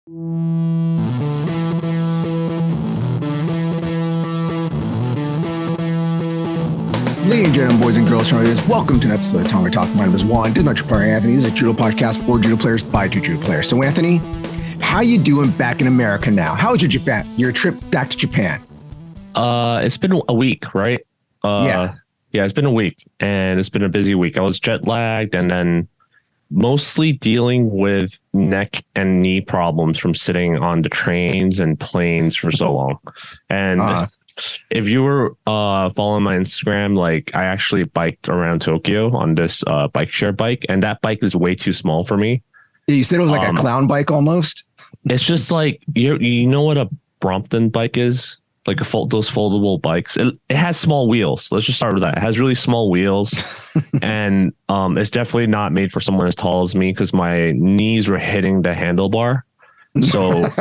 Ladies and gentlemen, boys and girls, welcome to an episode of Tatami Talk. My name is Juan. This is my partner Anthony. This is a judo podcast for judo players by two judo players. So Anthony, how you doing back in America now? How was your trip back to Japan? It's been a week, right? Yeah, it's been a week and it's been a busy week. I was jet lagged and then mostly dealing with neck and knee problems from sitting on the trains and planes for so long. And if you were following my Instagram, like I actually biked around Tokyo on this bike share bike, and that bike is way too small for me. You said it was like a clown bike almost. It's just like you know what a Brompton bike is? Like those foldable bikes. It has small wheels. Let's just start with that. It has really small wheels, and it's definitely not made for someone as tall as me because my knees were hitting the handlebar. So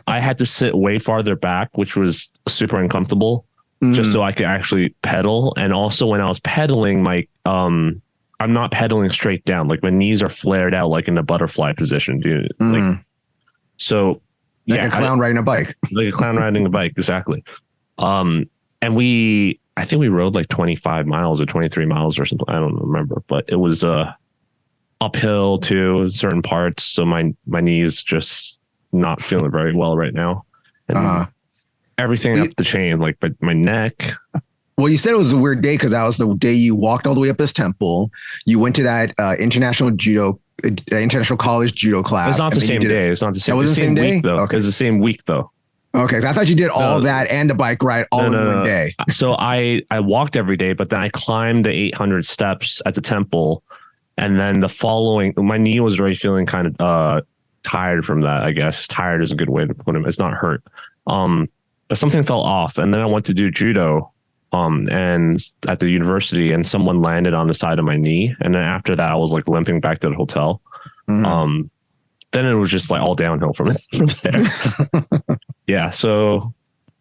I had to sit way farther back, which was super uncomfortable, just so I could actually pedal. And also when I was pedaling, I'm not pedaling straight down. Like my knees are flared out, like in a butterfly position, dude. Like a clown riding a bike. Like a clown riding a bike, exactly. And I think we rode like 25 miles or 23 miles or something. I don't remember, but it was uphill too in certain parts. So my knees just not feeling very well right now. And everything up the chain, like my neck. Well, you said it was a weird day because that was the day you walked all the way up this temple. You went to that international college judo class. It's not the same day. It's not the same. It was the same day week, though. Okay. It was the same week though. Okay, so I thought you did all of that and the bike ride all in one day. So I walked every day, but then I climbed the 800 steps at the temple, and then my knee was already feeling kind of tired from that. I guess tired is a good way to put it. It's not hurt, but something fell off, and then I went to do judo, and at the university, and someone landed on the side of my knee, and then after that, I was like limping back to the hotel. Then it was just like all downhill from there. Yeah. So,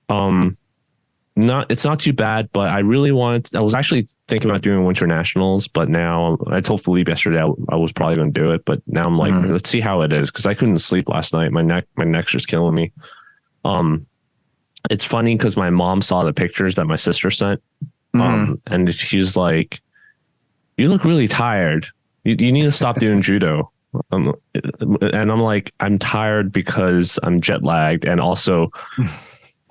it's not too bad, but I was actually thinking about doing Winter Nationals, but now I told Philippe yesterday I was probably going to do it, but now I'm like, let's see how it is. Cause I couldn't sleep last night. My neck's just killing me. It's funny cause my mom saw the pictures that my sister sent. And she's like, you look really tired. You need to stop doing judo. And I'm like, I'm tired because I'm jet lagged. And also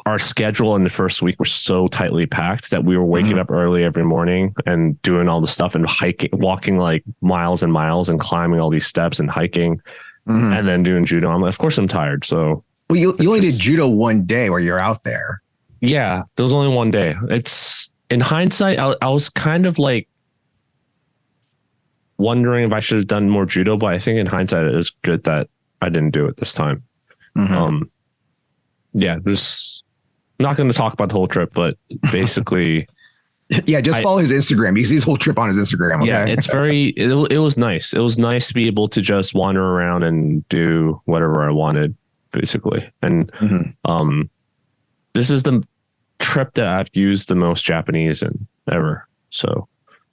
our schedule in the first week were so tightly packed that we were waking up early every morning and doing all the stuff and walking like miles and miles and climbing all these steps and hiking and then doing judo. I'm like, of course I'm tired. So well, you only did judo one day where you're out there. Yeah, there was only one day. It's in hindsight, I was kind of like wondering if I should have done more judo, but I think in hindsight it is good that I didn't do it this time. Just not going to talk about the whole trip, but basically just follow his Instagram. You see his whole trip on his Instagram. Okay? Yeah, it's it was nice. It was nice to be able to just wander around and do whatever I wanted, basically. And this is the trip that I've used the most Japanese in ever. So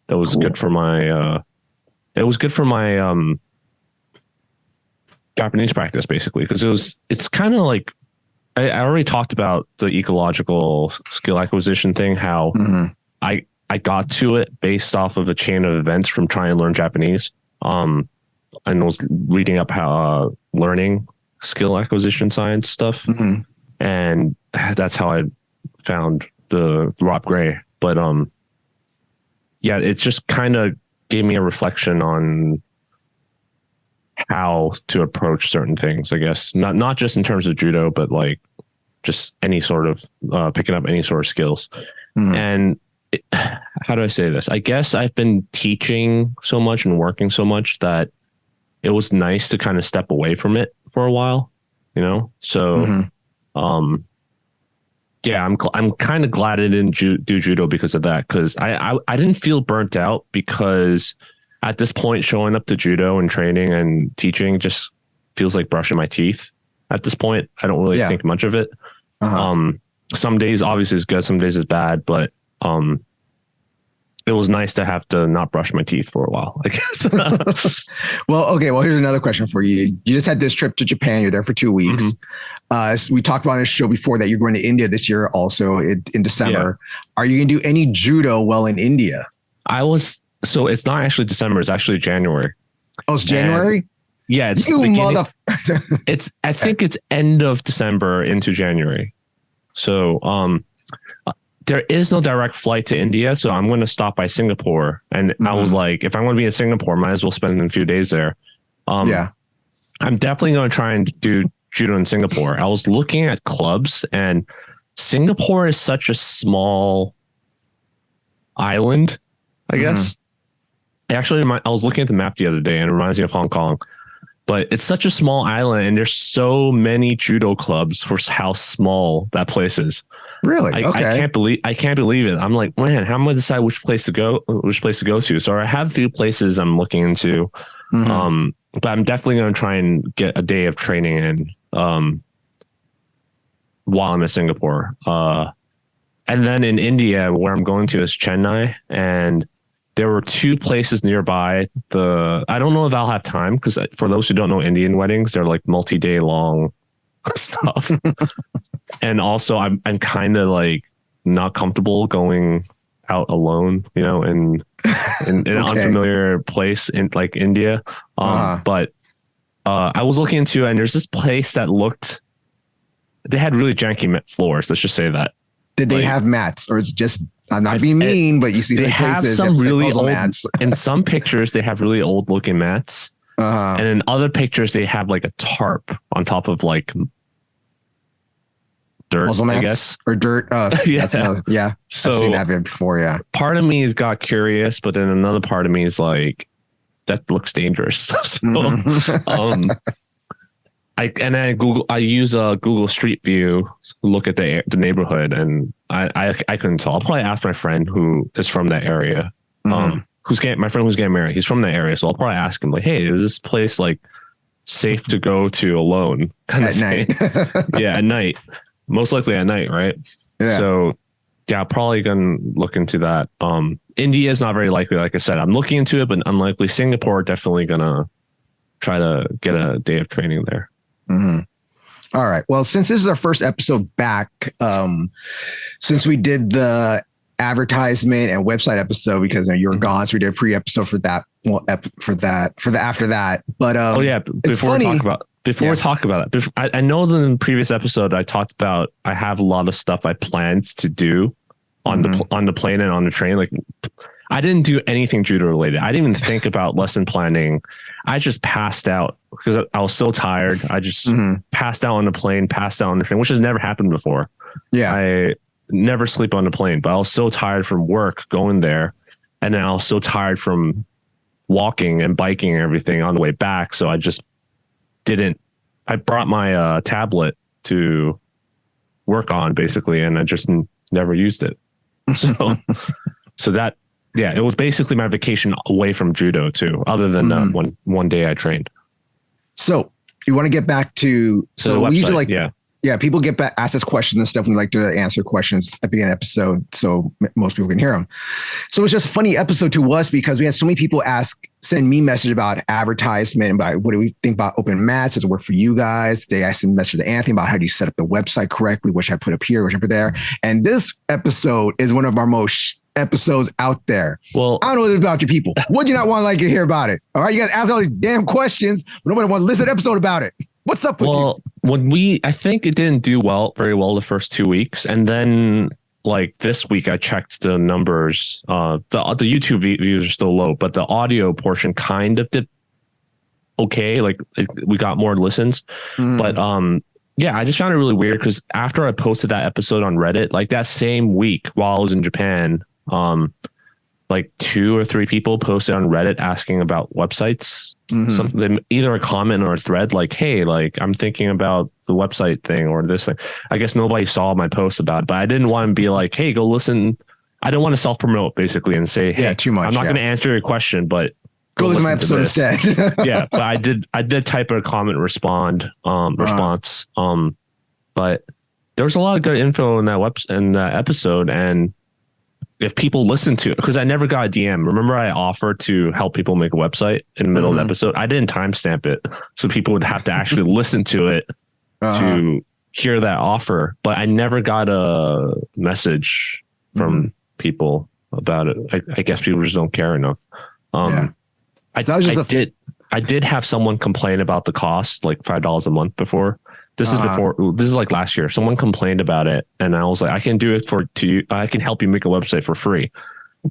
that was good for my Japanese practice, basically, because it's kind of like I already talked about the ecological skill acquisition thing, how I got to it based off of a chain of events from trying to learn Japanese, and was reading up how learning skill acquisition science stuff, and that's how I found the Rob Gray. But it just kind of gave me a reflection on how to approach certain things, I guess, not just in terms of judo, but like just any sort of picking up any sort of skills. And how do I say this? I guess I've been teaching so much and working so much that it was nice to kind of step away from it for a while, you know? So, I'm kind of glad I didn't do judo because of that. Cause I didn't feel burnt out because at this point, showing up to judo and training and teaching just feels like brushing my teeth at this point. I don't really think much of it. Some days obviously is good. Some days is bad, but it was nice to have to not brush my teeth for a while, I guess. Well, okay. Well, here's another question for you. You just had this trip to Japan. You're there for 2 weeks. So we talked about on the show before that you're going to India this year also in December. Yeah. Are you going to do any judo while in India? So it's not actually December. It's actually January. Oh, it's January? And yeah. It's I think it's end of December into January. So, there is no direct flight to India, so I'm going to stop by Singapore. And I was like, if I'm going to be in Singapore, might as well spend a few days there. I'm definitely going to try and do judo in Singapore. I was looking at clubs, and Singapore is such a small island, I guess. Actually, I was looking at the map the other day, and it reminds me of Hong Kong. But it's such a small island, and there's so many judo clubs for how small that place is. Really? Okay. I can't believe it. I'm like, man, how am I going to decide which place to go to? So I have a few places I'm looking into. But I'm definitely going to try and get a day of training in while I'm in Singapore. And then in India, where I'm going to is Chennai, and there were 2 places nearby. I don't know if I'll have time, because for those who don't know, Indian weddings, they're like multi-day long stuff. And also I'm kind of like not comfortable going out alone, in an unfamiliar place in like India. But I was looking into, and there's this place that they had really janky floors. Let's just say that. Did they have mats, or is it just, I'm not being mean, but you see they have some really old mats. In some pictures, they have really old looking mats. And in other pictures, they have like a tarp on top of like dirt, I guess, or dirt. Yeah. So I've seen that before. Yeah. Part of me has got curious, but then another part of me is like, that looks dangerous. So, I use a Google Street View to look at the neighborhood, and I couldn't tell. I'll probably ask my friend who is from that area. My friend who's getting married, he's from that area, so I'll probably ask him like, hey, is this place like safe to go to alone at night? Yeah, at night. Most likely at night, right? Yeah. So yeah, probably gonna look into that. India is not very likely, like I said. I'm looking into it, but unlikely. Singapore, definitely gonna try to get a day of training there. All right. Well, since this is our first episode back, since we did the advertisement and website episode, because you were gone, so we did a pre-episode for that. Well, for the after that. But before we talk about it, I know that in the previous episode I talked about I have a lot of stuff I planned to do on the plane and on the train. Like, I didn't do anything judo related. I didn't even think about lesson planning. I just passed out because I was so tired. I just passed out on the plane, passed out on the train, which has never happened before. Yeah. I never sleep on the plane, but I was so tired from work going there. And then I was so tired from walking and biking and everything on the way back. So I just I brought my tablet to work on basically, and I just never used it. So that, yeah, it was basically my vacation away from judo too, other than one day I trained. So you want to get back to, so we usually people get back, ask us questions and stuff. We like to answer questions at the beginning of the episode, so most people can hear them. So it's just a funny episode to us because we had so many people send me message about advertisement, about what do we think about open mats? Does it work for you guys? They asked a message to Anthony about how do you set up the website correctly, which I put up here, which I put there. And this episode is one of our most episodes out there. Well, I don't know what it's about you people. Would you not want to hear about it? All right, you guys ask all these damn questions, but nobody wants to listen to an episode about it. What's up with you? I think it didn't do very well the first 2 weeks, and then like this week I checked the numbers. The YouTube views are still low, but the audio portion kind of did okay. Like we got more listens, but yeah, I just found it really weird because after I posted that episode on Reddit, like that same week while I was in Japan, like 2 or 3 people posted on Reddit asking about websites. Something, either a comment or a thread, like, hey, like I'm thinking about the website thing or this thing. I guess nobody saw my post about it, but I didn't want to be like, hey, go listen. I don't want to self-promote basically and say, hey, too much. I'm not going to answer your question, but go listen to my episode instead. Yeah, but I did type a comment response. But there was a lot of good info in that episode, and if people listen to it, because I never got a DM. Remember, I offered to help people make a website in the middle of the episode. I didn't timestamp it, so people would have to actually listen to it to hear that offer. But I never got a message from people about it. I guess people just don't care enough. I did have someone complain about the cost, like $5 a month before. This is like last year. Someone complained about it, and I was like, I can do it I can help you make a website for free.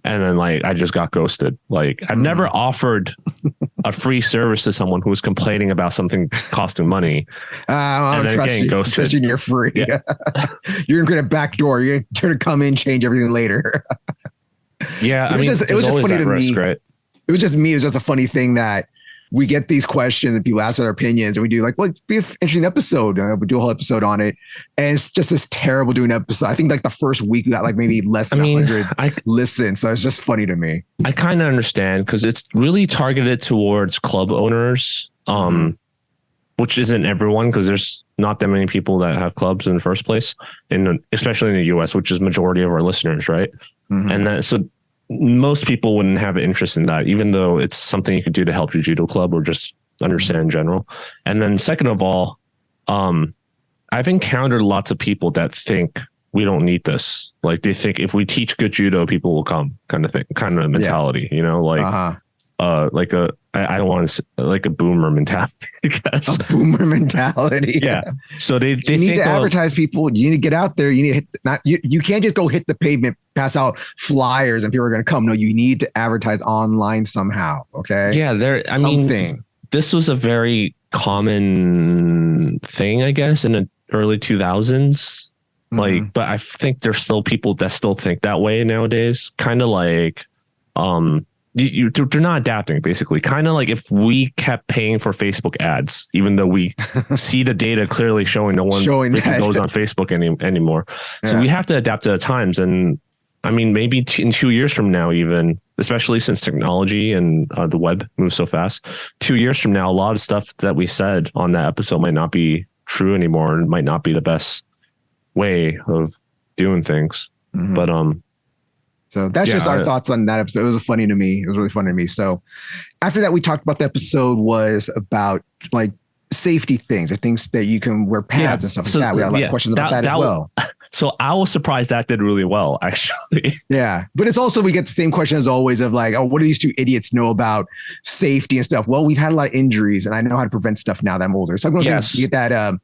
And then like I just got ghosted. Like I've never offered a free service to someone who was complaining about something costing money. I don't trust you. Ghosted. Trusting you're free. Yeah. You're going to backdoor. You're going to come in, change everything later. Yeah, it was just funny to me. Right? It was just me. It was just a funny thing that we get these questions and people ask their opinions, and we do like, well, it'd be an interesting episode. We do a whole episode on it. And it's just this terrible doing episode. I think like the first week we got like maybe less than 100 listens. So it's just funny to me. I kind of understand because it's really targeted towards club owners, which isn't everyone, because there's not that many people that have clubs in the first place, especially in the US, which is majority of our listeners, right? And so most people wouldn't have an interest in that, even though it's something you could do to help your judo club or just understand in general. And then second of all, I've encountered lots of people that think we don't need this. Like they think if we teach good judo, people will come, kind of mentality, you know, like, I don't want to say, like a boomer mentality, I guess. A boomer mentality. Yeah. So they you need to advertise people. You need to get out there. You need to hit, you can't just go hit the pavement, pass out flyers and people are going to come. No, you need to advertise online somehow. Okay. Yeah. I mean, this was a very common thing, I guess, in the early 2000s. Like, but I think there's still people that still think that way nowadays. Kind of like, they're not adapting, basically. Kind of like if we kept paying for Facebook ads, even though we see the data clearly showing no one goes on Facebook anymore. So we have to adapt to the times. And I mean, maybe in 2 years from now, even, especially since technology and the web moves so fast, 2 years from now, a lot of stuff that we said on that episode might not be true anymore and might not be the best way of doing things. But so that's just our thoughts on that episode. It was funny to me. It was really funny to me. So after that, we talked about the episode was about like safety things or things that you can wear pads and stuff like that. We had a lot of questions about that as well. So I was surprised that did really well, actually. Yeah. But it's also, we get the same question as always of like, oh, what do these two idiots know about safety and stuff? Well, we've had a lot of injuries and I know how to prevent stuff now that I'm older. So I'm going to get that,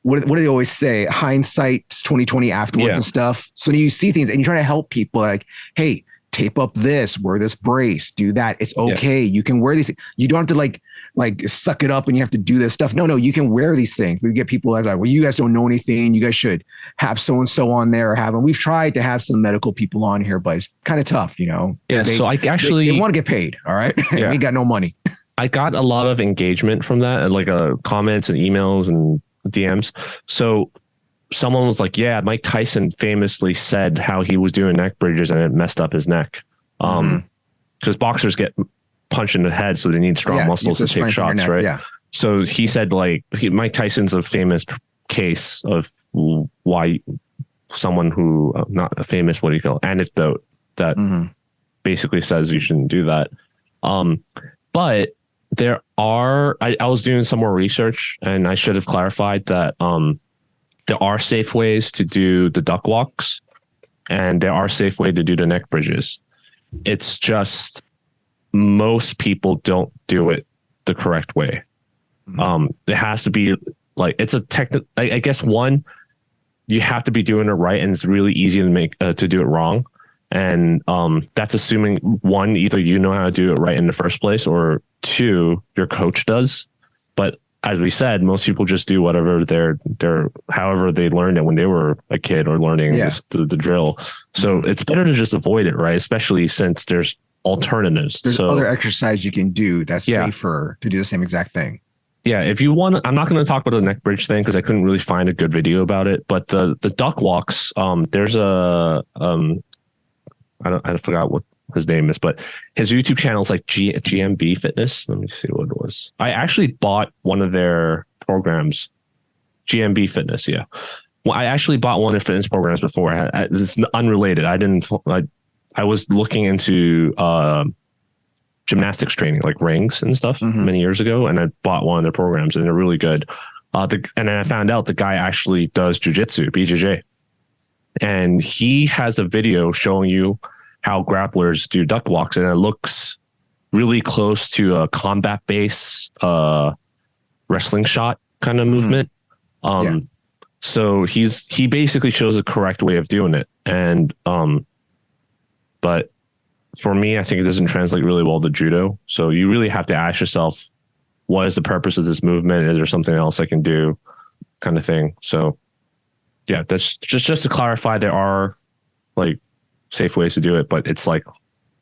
what do they always say? Hindsight's 2020 afterwards and stuff. So you see things and you try to help people like, hey, tape up this, wear this brace, do that. It's okay. You can wear these. You don't have to like suck it up and you have to do this stuff. No, you can wear these things. We get people like, well, you guys don't know anything. You guys should have so-and-so on there or have them. We've tried to have some medical people on here, but it's kind of tough, you know? Yeah. So I actually they want to get paid. All right. Yeah. We got no money. I got a lot of engagement from that, like comments and emails and DMs. So someone was like, yeah, Mike Tyson famously said how he was doing neck bridges and it messed up his neck. Because boxers get punched in the head, so they need strong muscles to take shots, right? Yeah. So he said like Mike Tyson's a famous case of why someone who not a famous, what do you call it, anecdote that basically says you shouldn't do that. But there are, I was doing some more research and I should have clarified that there are safe ways to do the duck walks and there are safe ways to do the neck bridges. It's just most people don't do it the correct way. It has to be like, it's a I guess one, you have to be doing it right and it's really easy to make to do it wrong. And that's assuming one, either you know how to do it right in the first place, or two, your coach does. But as we said, most people just do whatever they're however they learned it when they were a kid or learning the drill. So it's better to just avoid it, right? Especially since there's alternatives. There's other exercise you can do that's safer to do the same exact thing. Yeah, if you want, I'm not going to talk about the neck bridge thing because I couldn't really find a good video about it. But the duck walks, there's a I forgot what his name is, but his YouTube channel is like GMB Fitness. Let me see what it was. I actually bought one of their programs, GMB Fitness. Yeah. Well, I actually bought one of their fitness programs before. It's unrelated. I I was looking into gymnastics training, like rings and stuff, many years ago, and I bought one of their programs, and they're really good. And then I found out the guy actually does jujitsu, BJJ, and he has a video showing you how grapplers do duck walks, and it looks really close to a combat-based wrestling shot kind of movement. So he basically shows the correct way of doing it, and but for me, I think it doesn't translate really well to judo. So you really have to ask yourself, what is the purpose of this movement? Is there something else I can do, kind of thing? So yeah, that's just to clarify, there are like safe ways to do it, but it's like,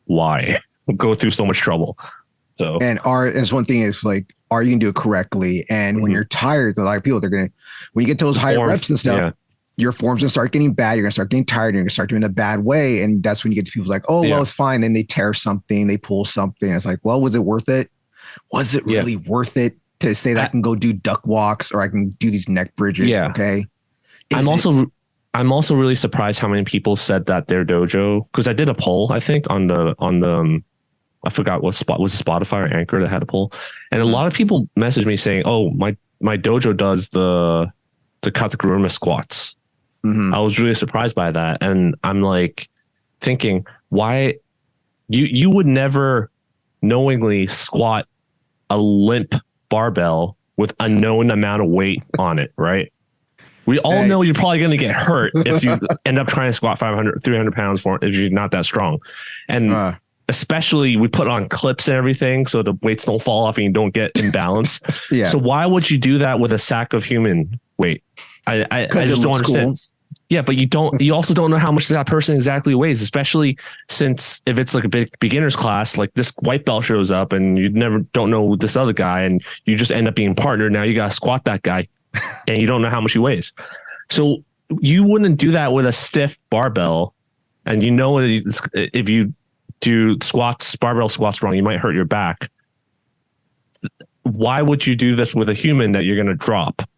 why go through so much trouble? So, and as one thing is like, are you gonna do it correctly? And when you're tired, a lot of people, when you get to those higher reps and stuff, your form's gonna start getting bad. You're gonna start getting tired. You're gonna start doing it a bad way. And that's when you get to people like, oh, well, it's fine. And they tear something, they pull something. It's like, well, was it worth it? Was it really worth it to say that I can go do duck walks or I can do these neck bridges? Yeah. Okay. I'm also really surprised how many people said that their dojo, because I did a poll, I think on the I forgot what spot was, it Spotify or Anchor that had a poll, and a lot of people messaged me saying, "Oh, my dojo does the katakuruma squats." I was really surprised by that, and I'm like thinking, why you would never knowingly squat a limp barbell with a known amount of weight on it, right? We all know you're probably going to get hurt if you end up trying to squat 300 pounds for if you're not that strong. And especially we put on clips and everything so the weights don't fall off and you don't get imbalance. So why would you do that with a sack of human weight? I just don't understand. Cool. Yeah, but you also don't know how much that person exactly weighs, especially since if it's like a big beginner's class, like this white belt shows up and you don't know this other guy and you just end up being partnered. Now you got to squat that guy and you don't know how much he weighs. So you wouldn't do that with a stiff barbell. And you know, if you do barbell squats wrong, you might hurt your back. Why would you do this with a human that you're going to drop?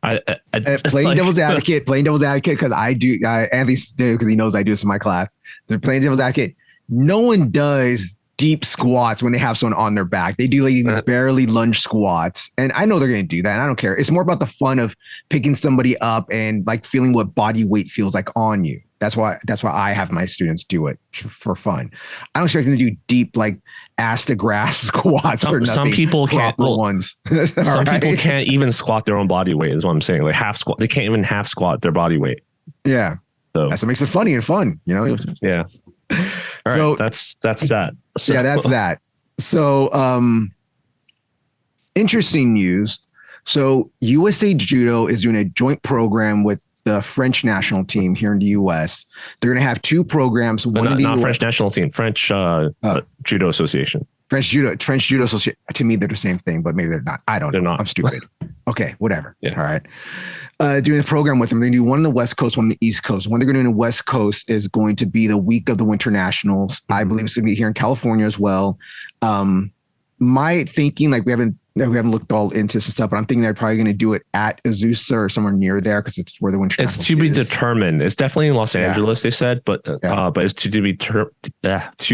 Playing devil's advocate, because I do, Anthony's because he knows I do this in my class. They're playing devil's advocate. No one does deep squats when they have someone on their back. They do like barely lunge squats. And I know they're going to do that. And I don't care. It's more about the fun of picking somebody up and like feeling what body weight feels like on you. That's why I have my students do it for fun. I don't expect them to do deep, like ass to grass squats or nothing. Some people can't. Ones. Some people can't even squat their own body weight is what I'm saying. Like half squat. They can't even half squat their body weight. Yeah. So that's what makes it funny and fun, you know? Yeah. All so right, that's that. So. Yeah, that's that. So interesting news. So USA Judo is doing a joint program with the French national team here in the U.S. They're going to have two programs. Not French national team, French Judo Association. French Judo Association. To me, they're the same thing, but maybe they're not. I don't know. Not. I'm stupid. Okay, whatever. Yeah. All right. Doing a program with them. They're going to do one on the West Coast, one on the East Coast. One they're going to do on the West Coast is going to be the week of the Winter Nationals. I believe it's going to be here in California as well. My thinking, like we haven't looked all into some stuff, but I'm thinking they're probably going to do it at Azusa or somewhere near there because it's where the Winter Nationals is. It's to be determined. It's definitely in Los Angeles, they said, but it's to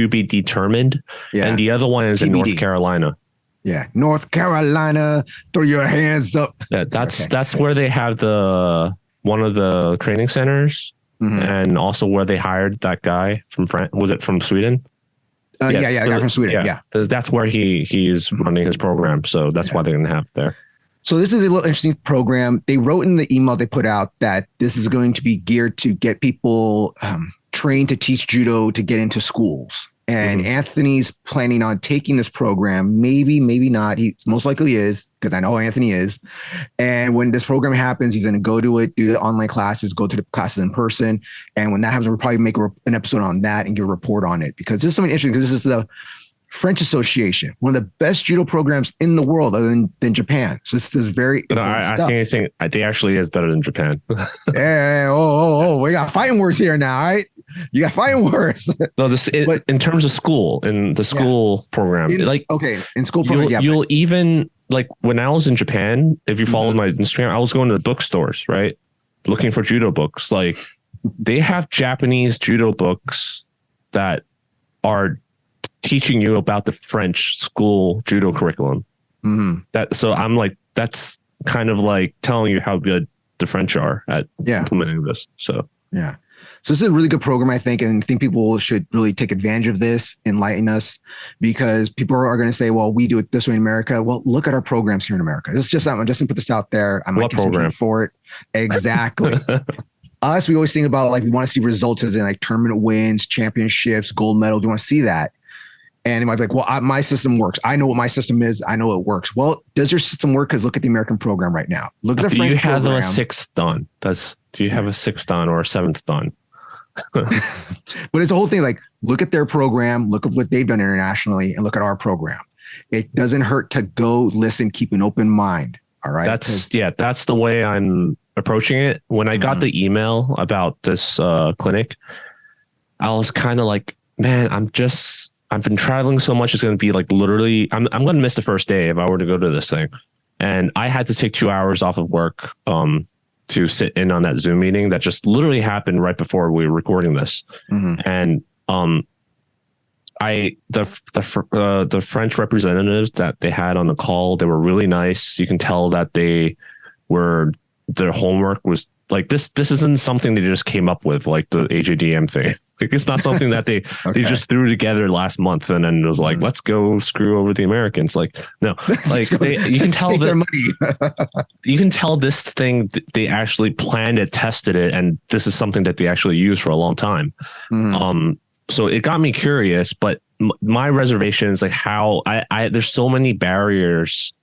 be determined. Yeah. And the other one is TBD. In North Carolina. Yeah, North Carolina. Throw your hands up. Yeah, that's where they have one of the training centers, and also where they hired that guy from Was it from Sweden? The guy from Sweden. Yeah. That's where he's running his program. So that's why they're going to have it there. So this is a little interesting program. They wrote in the email they put out that this is going to be geared to get people trained to teach judo to get into schools. And Anthony's planning on taking this program. Maybe not. He most likely is, because I know Anthony is. And when this program happens, he's going to go to it, do the online classes, go to the classes in person. And when that happens, we'll probably make an episode on that and give a report on it, because this is something interesting, because this is the French Association, one of the best judo programs in the world other than Japan. So this is very I think actually is better than Japan. Yeah. We got fighting words here now, all right? You got fighting words. No, but in terms of school, in the school program, in school program, you'll even, like when I was in Japan, if you followed my Instagram, I was going to the bookstores, right? Looking for judo books. Like they have Japanese judo books that are teaching you about the French school judo curriculum. So I'm like, that's kind of like telling you how good the French are at implementing this. So yeah. So this is a really good program, I think, and I think people should really take advantage of this, enlighten us, because people are going to say, well, we do it this way in America. Well, look at our programs here in America. This is just, I'm just going to put this out there. I might get some heat for it. Exactly. Us, we always think about like, we want to see results as in like tournament wins, championships, gold medals. We want to see that. And it might be like, well, my system works. I know what my system is. I know it works. Well, does your system work? Because look at the American program right now. Look at the French program. Do you have a sixth dan? Do you have a sixth dan or a seventh dan? But it's a whole thing. Like, look at their program, look at what they've done internationally, and look at our program. It doesn't hurt to go listen, keep an open mind. All right. That's the way I'm approaching it. When I got the email about this clinic, I was kind of like, man, I've been traveling so much. It's going to be like literally, I'm going to miss the first day if I were to go to this thing. And I had to take 2 hours off of work to sit in on that Zoom meeting that just literally happened right before we were recording this. And the French representatives that they had on the call, they were really nice. You can tell that their homework was like, this isn't something they just came up with, like the AJDM thing. Like, it's not something that they just threw together last month and then it was like, let's go screw over the Americans. Like, no, like you can tell their money. You can tell this thing, they actually planned it, tested it, and this is something that they actually used for a long time. So it got me curious, but my reservations, like how there's so many barriers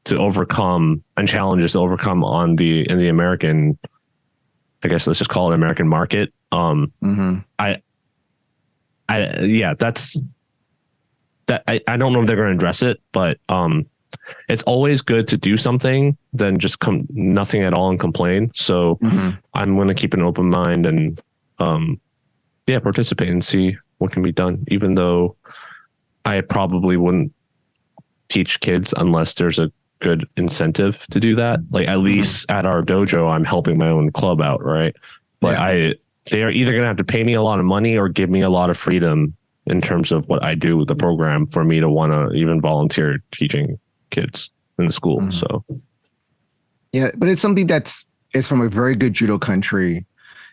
to overcome and challenges to overcome in the American, I guess let's just call it American market. I don't know if they're going to address it, but it's always good to do something than just nothing at all and complain. So I'm going to keep an open mind and participate and see what can be done, even though I probably wouldn't teach kids unless there's a good incentive to do that. Like at least at our dojo, I'm helping my own club out. Right. But they are either going to have to pay me a lot of money or give me a lot of freedom in terms of what I do with the program for me to want to even volunteer teaching kids in the school. So. Yeah. But it's something it's from a very good judo country.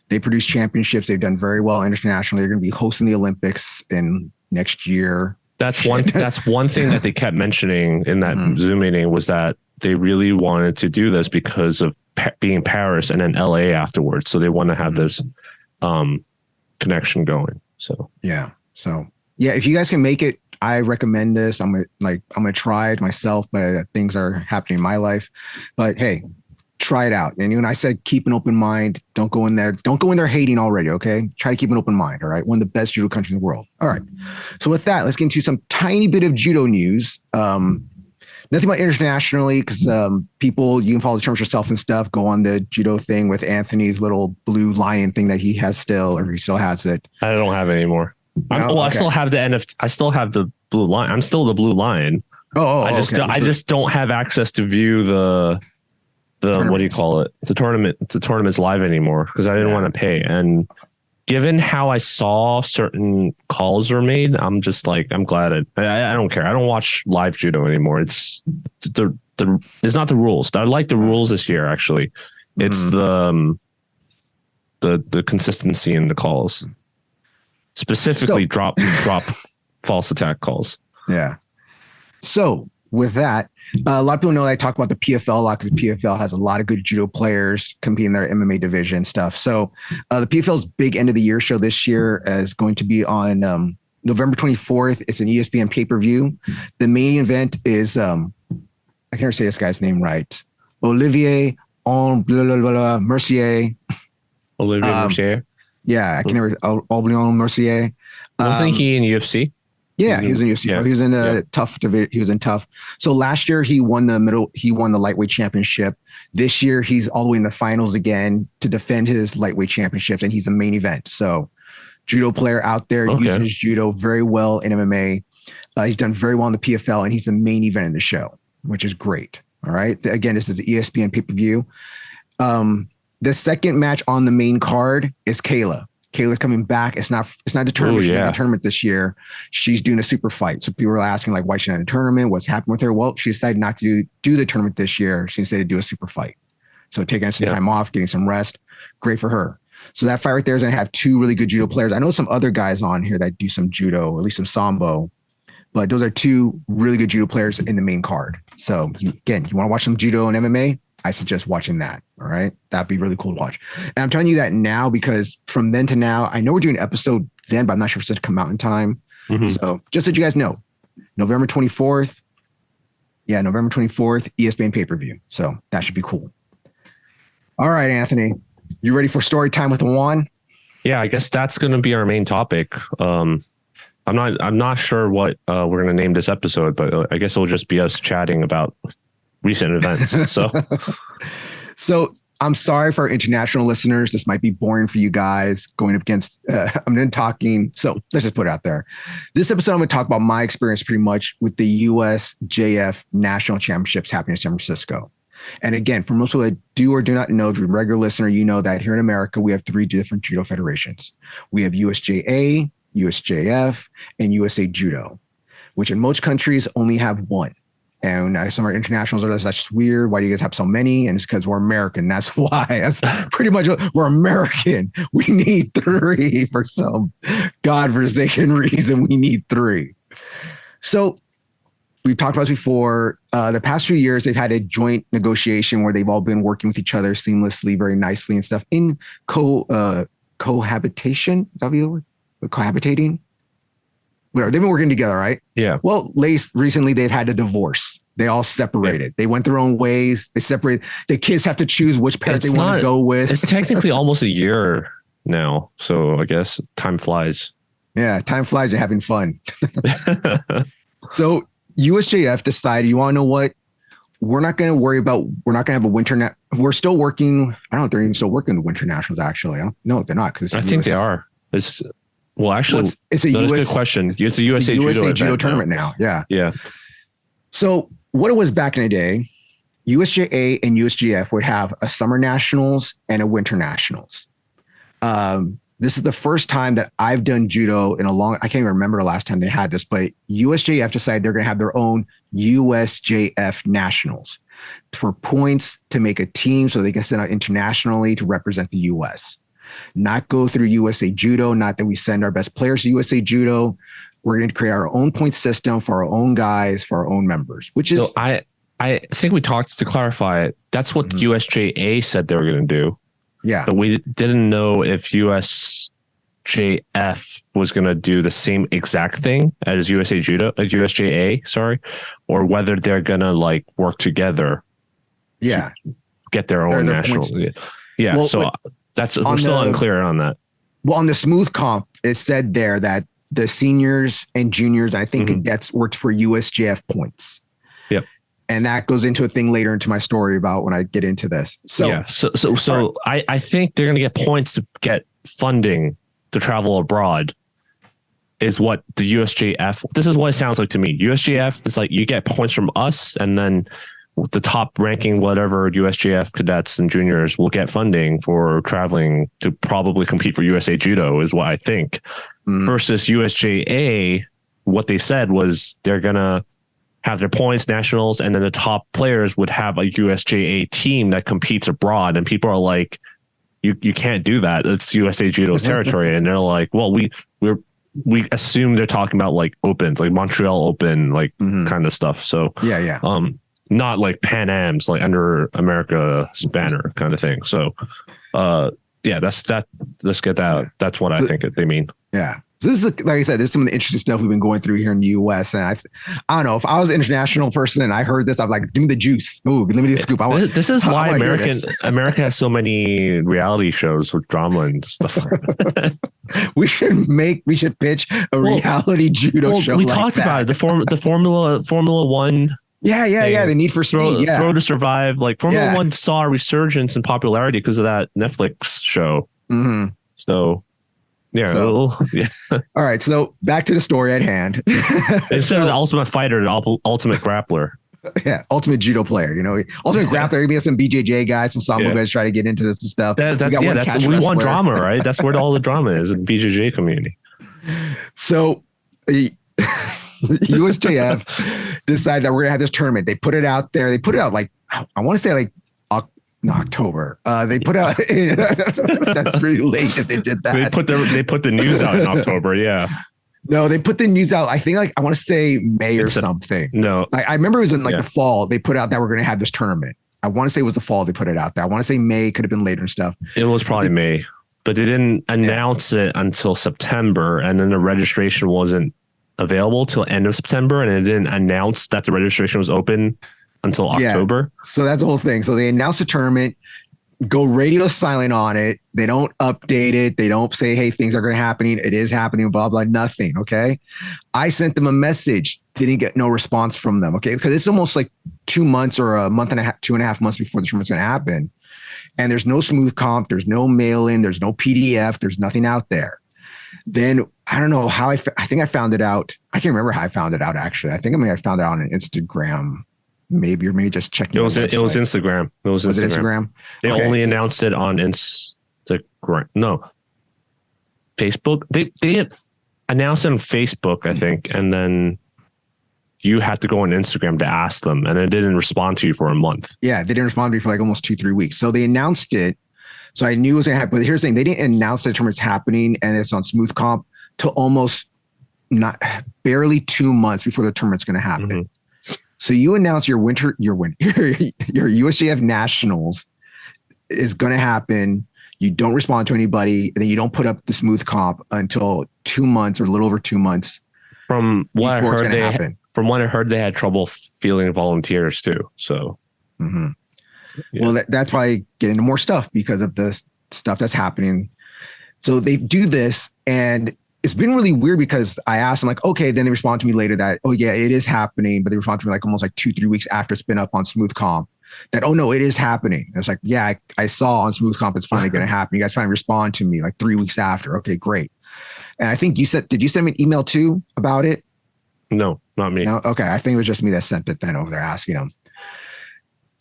They produce championships. They've done very well internationally. They're going to be hosting the Olympics in next year. That's one thing that they kept mentioning in that Zoom meeting was that they really wanted to do this because of being in Paris and then LA afterwards. So they want to have this connection going. So if you guys can make it, I recommend this. I'm gonna try it myself, but things are happening in my life. But hey, try it out. And when I said keep an open mind, don't go in there hating already. Okay, try to keep an open mind. All right, one of the best judo countries in the world. All right. So with that, let's get into some tiny bit of judo news. Nothing about internationally, because people, you can follow the terms yourself and stuff. Go on the judo thing with Anthony's little blue lion thing that he has still, or he still has it. I don't have it anymore. I still have the NFT. I still have the blue lion. I'm still the blue lion. I just don't have access to view the what do you call it? The tournament's live anymore because I didn't want to pay. And given how I saw certain calls were made, I'm just like, I'm glad I don't care. I don't watch live judo anymore. It's it's not the rules. I like the rules this year. Actually, it's the consistency in the calls, specifically drop false attack calls. Yeah. So with that, a lot of people know I talk about the PFL a lot because the PFL has a lot of good judo players competing in their MMA division stuff. So the PFL's big end of the year show this year is going to be on November 24th. It's an ESPN pay-per-view. The main event is, I can't ever say this guy's name right. Olivier Mercier. Olivier Mercier? Yeah, I can never, Olivier Mercier. Wasn't he in UFC? Yeah, he was in UFC. Yeah. He was in Tough. He was in Tough. So last year he won the lightweight championship. This year he's all the way in the finals again to defend his lightweight championships, and he's the main event. So judo player out there using his judo very well in MMA. He's done very well in the PFL, and he's the main event in the show, which is great. All right. Again, this is the ESPN pay-per-view. The second match on the main card is Kayla. Kayla's coming back. It's not determined. She's not in a tournament this year. She's doing a super fight. So people were asking like, why she's not in a tournament? What's happened with her? Well, she decided not to do the tournament this year. She decided to do a super fight. So taking some time off, getting some rest. Great for her. So that fight right there is going to have two really good judo players. I know some other guys on here that do some judo, or at least some sambo, but those are two really good judo players in the main card. So you want to watch some judo and MMA? I suggest watching that. All right. That'd be really cool to watch. And I'm telling you that now because from then to now, I know we're doing an episode then, but I'm not sure if it's going to come out in time. So just so you guys know, November 24th. Yeah, November 24th, ESPN pay-per-view. So that should be cool. All right, Anthony, you ready for story time with Juan? Yeah, I guess that's going to be our main topic. I'm not sure what we're going to name this episode, but I guess it'll just be us chatting about recent events. So I'm sorry for our international listeners. This might be boring for you guys going up against, I'm then talking. So let's just put it out there. This episode, I'm going to talk about my experience pretty much with the USJF National Championships happening in San Francisco. And again, for most people that do or do not know, if you're a regular listener, you know that here in America, we have three different judo federations. We have USJA, USJF, and USA Judo, which in most countries only have one. And some of our internationals are that's weird. Why do you guys have so many? And it's because we're American. That's why. That's pretty much we're American. We need three for some godforsaken reason. We need three. So we've talked about this before. The past few years, they've had a joint negotiation where they've all been working with each other seamlessly, very nicely and stuff in cohabitation. Is that the word? Cohabitating? Whatever. They've been working together, right? Yeah. Well, recently they've had a divorce. They all separated. Yeah. They went their own ways. They separated. The kids have to choose which parent they want to go with. It's technically almost a year now. So I guess time flies. Yeah, time flies. You're having fun. So USJF decided, you want to know what? We're not going to have a winter. We're still working. I don't know if they're even still working the winter nationals, actually. No, they're not. I think they are. It's a good question. It's a USA Judo tournament now. Yeah. Yeah. So what it was back in the day, USJA and USGF would have a summer nationals and a winter nationals. This is the first time that I've done judo in I can't even remember the last time they had this, but USJF decided they're going to have their own USJF nationals for points to make a team so they can send out internationally to represent the US. Not go through USA Judo, not that we send our best players to USA Judo. We're going to create our own point system for our own guys, for our own members, which is... So I think we talked, to clarify it, that's what USJA said they were going to do. Yeah. But we didn't know if USJF was going to do the same exact thing as USA Judo, as USJA, sorry, or whether they're going to like work together. Yeah. To get their own national. Yeah. Well, so we're still unclear on that. Well, on the smooth comp, it said there that the seniors and juniors, I think cadets worked for USJF points. Yep. And that goes into a thing later into my story about when I get into this. So, yeah. So I think they're going to get points to get funding to travel abroad is what the USJF, this is what it sounds like to me. USJF, it's like you get points from us and then the top ranking, whatever USJF cadets and juniors will get funding for traveling to probably compete for USA Judo is what I think. Versus USJA, what they said was they're going to have their points, nationals, and then the top players would have a USJA team that competes abroad. And people are like, you can't do that. It's USA Judo's territory. And they're like, well, we assume they're talking about like opens, like Montreal Open, like kind of stuff. So yeah. Not like Pan Am's, like under America's banner kind of thing. So, that's that. Let's get that. That's what I think they mean. Yeah. So this is, like I said, this is some of the interesting stuff we've been going through here in the US. And I don't know, if I was an international person and I heard this, I'm like, give me the juice. Ooh, let me the scoop. This is why America has so many reality shows with drama and stuff. we should pitch a reality judo show. We talked about it. The Formula One. Yeah. The Need for Speed. Throw to Survive. Like Formula One saw a resurgence in popularity because of that Netflix show. So, yeah. All right. So back to the story at hand. Instead of the Ultimate Fighter, the Ultimate Grappler. Yeah, ultimate judo player. Ultimate grappler. Maybe some BJJ guys, some sambo guys try to get into this and stuff. We want drama, right? That's where all the drama is in the BJJ community. So, USJF decided that we're gonna have this tournament. They put it out there. They put it out like I want to say like October. They put out that's pretty late if they did that. They put the news out in October. Yeah. No, they put the news out. I think I want to say May or something. No, I remember it was in the fall. They put out that we're going to have this tournament. I want to say it was the fall. They put it out there. I want to say May, could have been later and stuff. It was probably May, but they didn't announce it until September, and then the registration wasn't available till end of September, and it didn't announce that the registration was open until October. So that's the whole thing. So they announced the tournament. Go radio silent on it. They don't update it. They don't say, hey, things are going to happen. It is happening, blah, blah, nothing. Okay. I sent them a message. Didn't get no response from them. Okay. Because it's almost like 2 months or a month and a half, 2.5 months before the tournament's going to happen. And there's no smooth comp. There's no mail in. There's no PDF. There's nothing out there. Then I don't know how I think I found it out. I can't remember how I found it out, actually. I think I found it out on an Instagram. Maybe just checking. It was Instagram. Was it Instagram? They only announced it on Instagram. No, Facebook. They announced it on Facebook, I think, and then you had to go on Instagram to ask them, and it didn't respond to you for a month. Yeah, they didn't respond to me for like almost 2-3 weeks. So they announced it. So I knew it was going to happen. But here's the thing: they didn't announce the tournament's happening and it's on Smooth Comp till almost barely 2 months before the tournament's going to happen. Mm-hmm. So you announce your USJF Nationals is going to happen. You don't respond to anybody, and then you don't put up the smooth comp until 2 months or a little over 2 months. From what I heard, they had trouble fielding volunteers too. So, yeah. Well, that's why get into more stuff because of the stuff that's happening. So they do this, and it's been really weird because I asked them like, okay, then they respond to me later that, oh yeah, it is happening. But they respond to me like almost like 2-3 weeks after it's been up on Smooth Comp that, oh no, it is happening. And it's like, yeah, I saw on Smooth Comp, it's finally going to happen. You guys finally respond to me like 3 weeks after. Okay, great. And I think did you send me an email too about it? No, not me. No? Okay. I think it was just me that sent it then over there asking them.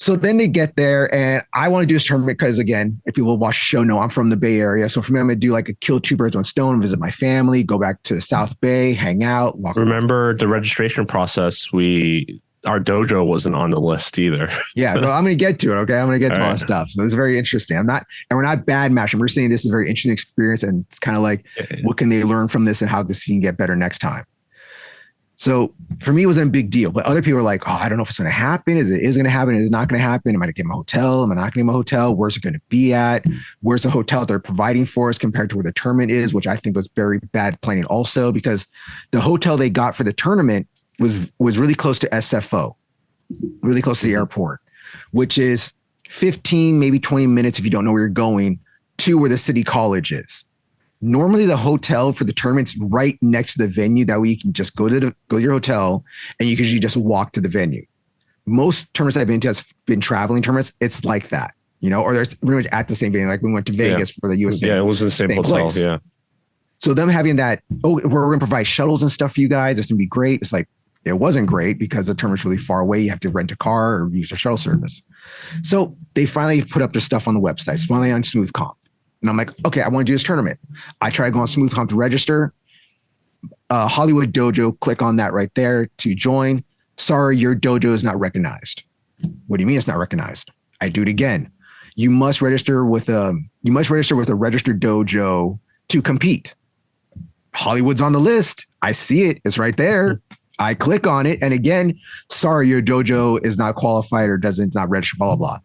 So then they get there, and I want to do this tournament because, again, if people watch the show know I'm from the Bay Area. So for me, I'm going to do like a kill 2 birds, 1 stone, visit my family, go back to the South Bay, hang out. Remember the registration process? Our dojo wasn't on the list either. Yeah, no, I'm going to get to it. Okay. I'm going to get to all that stuff. So it's very interesting. We're not bad matching. We're saying this is a very interesting experience, and it's kind of like, what can they learn from this and how this can get better next time? So for me, it wasn't a big deal, but other people are like, oh, I don't know if it's going to happen. Is it going to happen? Is it not going to happen? Am I going to get my hotel? Am I not going to get my hotel? Where's it going to be at? Where's the hotel they're providing for us compared to where the tournament is, which I think was very bad planning also, because the hotel they got for the tournament was really close to SFO, really close to the airport, which is 15, maybe 20 minutes if you don't know where you're going to where the city college is. Normally the hotel for the tournament's right next to the venue. That way you can just go to your hotel and you can usually just walk to the venue. Most tournaments I've been to has been traveling tournaments. It's like that, or they're pretty much at the same venue. Like we went to Vegas for the USA. Yeah, it was the same hotel. Place. Yeah. So them having that, we're going to provide shuttles and stuff for you guys. It's going to be great. It's like, it wasn't great because the tournament's really far away. You have to rent a car or use a shuttle service. So they finally put up their stuff on the website. It's finally on Smooth Comp. And I'm like, okay, I want to do this tournament. I try to go on Smooth Comp to register. Hollywood Dojo, click on that right there to join. Sorry, your dojo is not recognized. What do you mean it's not recognized? I do it again. You must register with a registered dojo to compete. Hollywood's on the list. I see it. It's right there. I click on it. And again, sorry, your dojo is not qualified or not registered, blah, blah, blah.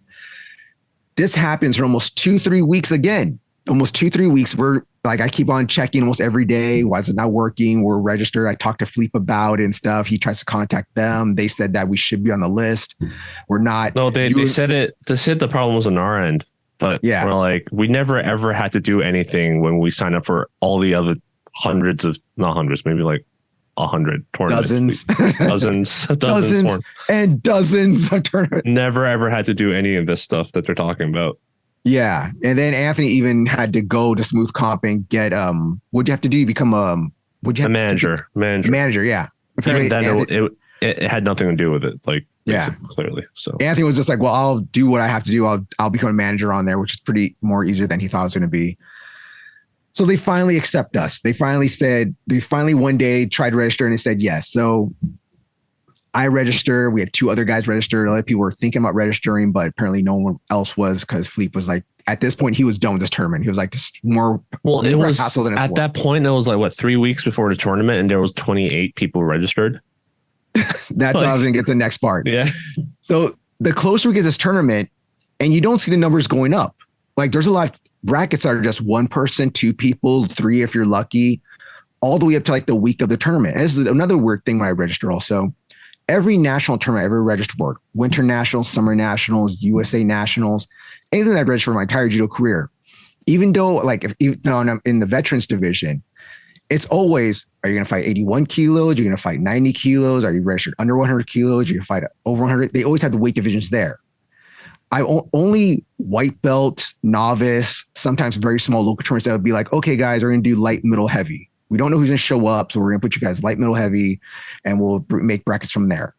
This happens for almost 2-3 weeks again. Almost 2-3 weeks. We're like, I keep on checking almost every day. Why is it not working? We're registered. I talked to Fleep about it and stuff. He tries to contact them. They said that we should be on the list. We're not. No, they said it. They said the problem was on our end. But yeah, we're like, we never ever had to do anything when we signed up for all the other not hundreds, maybe like 100 tournaments. Dozens and dozens of tournaments. Never ever had to do any of this stuff that they're talking about. Yeah. And then Anthony even had to go to Smooth Comp and get what'd you have to do? You become a manager. Manager, yeah. Apparently, then it had nothing to do with it. Like Yeah, clearly. So Anthony was just like, well, I'll do what I have to do. I'll become a manager on there, which is pretty more easier than he thought it was going to be. So they finally accept us. They finally one day tried to register and they said yes. So I register. We had 2 other guys registered. Other people were thinking about registering, but apparently no one else was, because Philippe was like, at this point, he was done with this tournament. He was like, this more. Well, it was at that point, it was like, what, 3 weeks before the tournament, and there was 28 people registered. That's what I was going to get to the next part. Yeah. So the closer we get to this tournament, and you don't see the numbers going up. Like, there's a lot of brackets that are just 1 person, 2 people, 3 if you're lucky, all the way up to like the week of the tournament. And this is another weird thing when I registered also. Every national tournament I ever registered for, Winter Nationals, Summer Nationals, USA Nationals, anything I've registered for my entire judo career, even though like even though I'm in the veterans division, it's always, are you going to fight 81 kilos? Are you going to fight 90 kilos? Are you registered under 100 kilos? Are you going to fight over 100? They always have the weight divisions there. I only white belt, novice, sometimes very small local tournaments that would be like, okay, guys, we're going to do light, middle, heavy. We don't know who's going to show up, so we're going to put you guys light, middle, heavy, and we'll make brackets from there.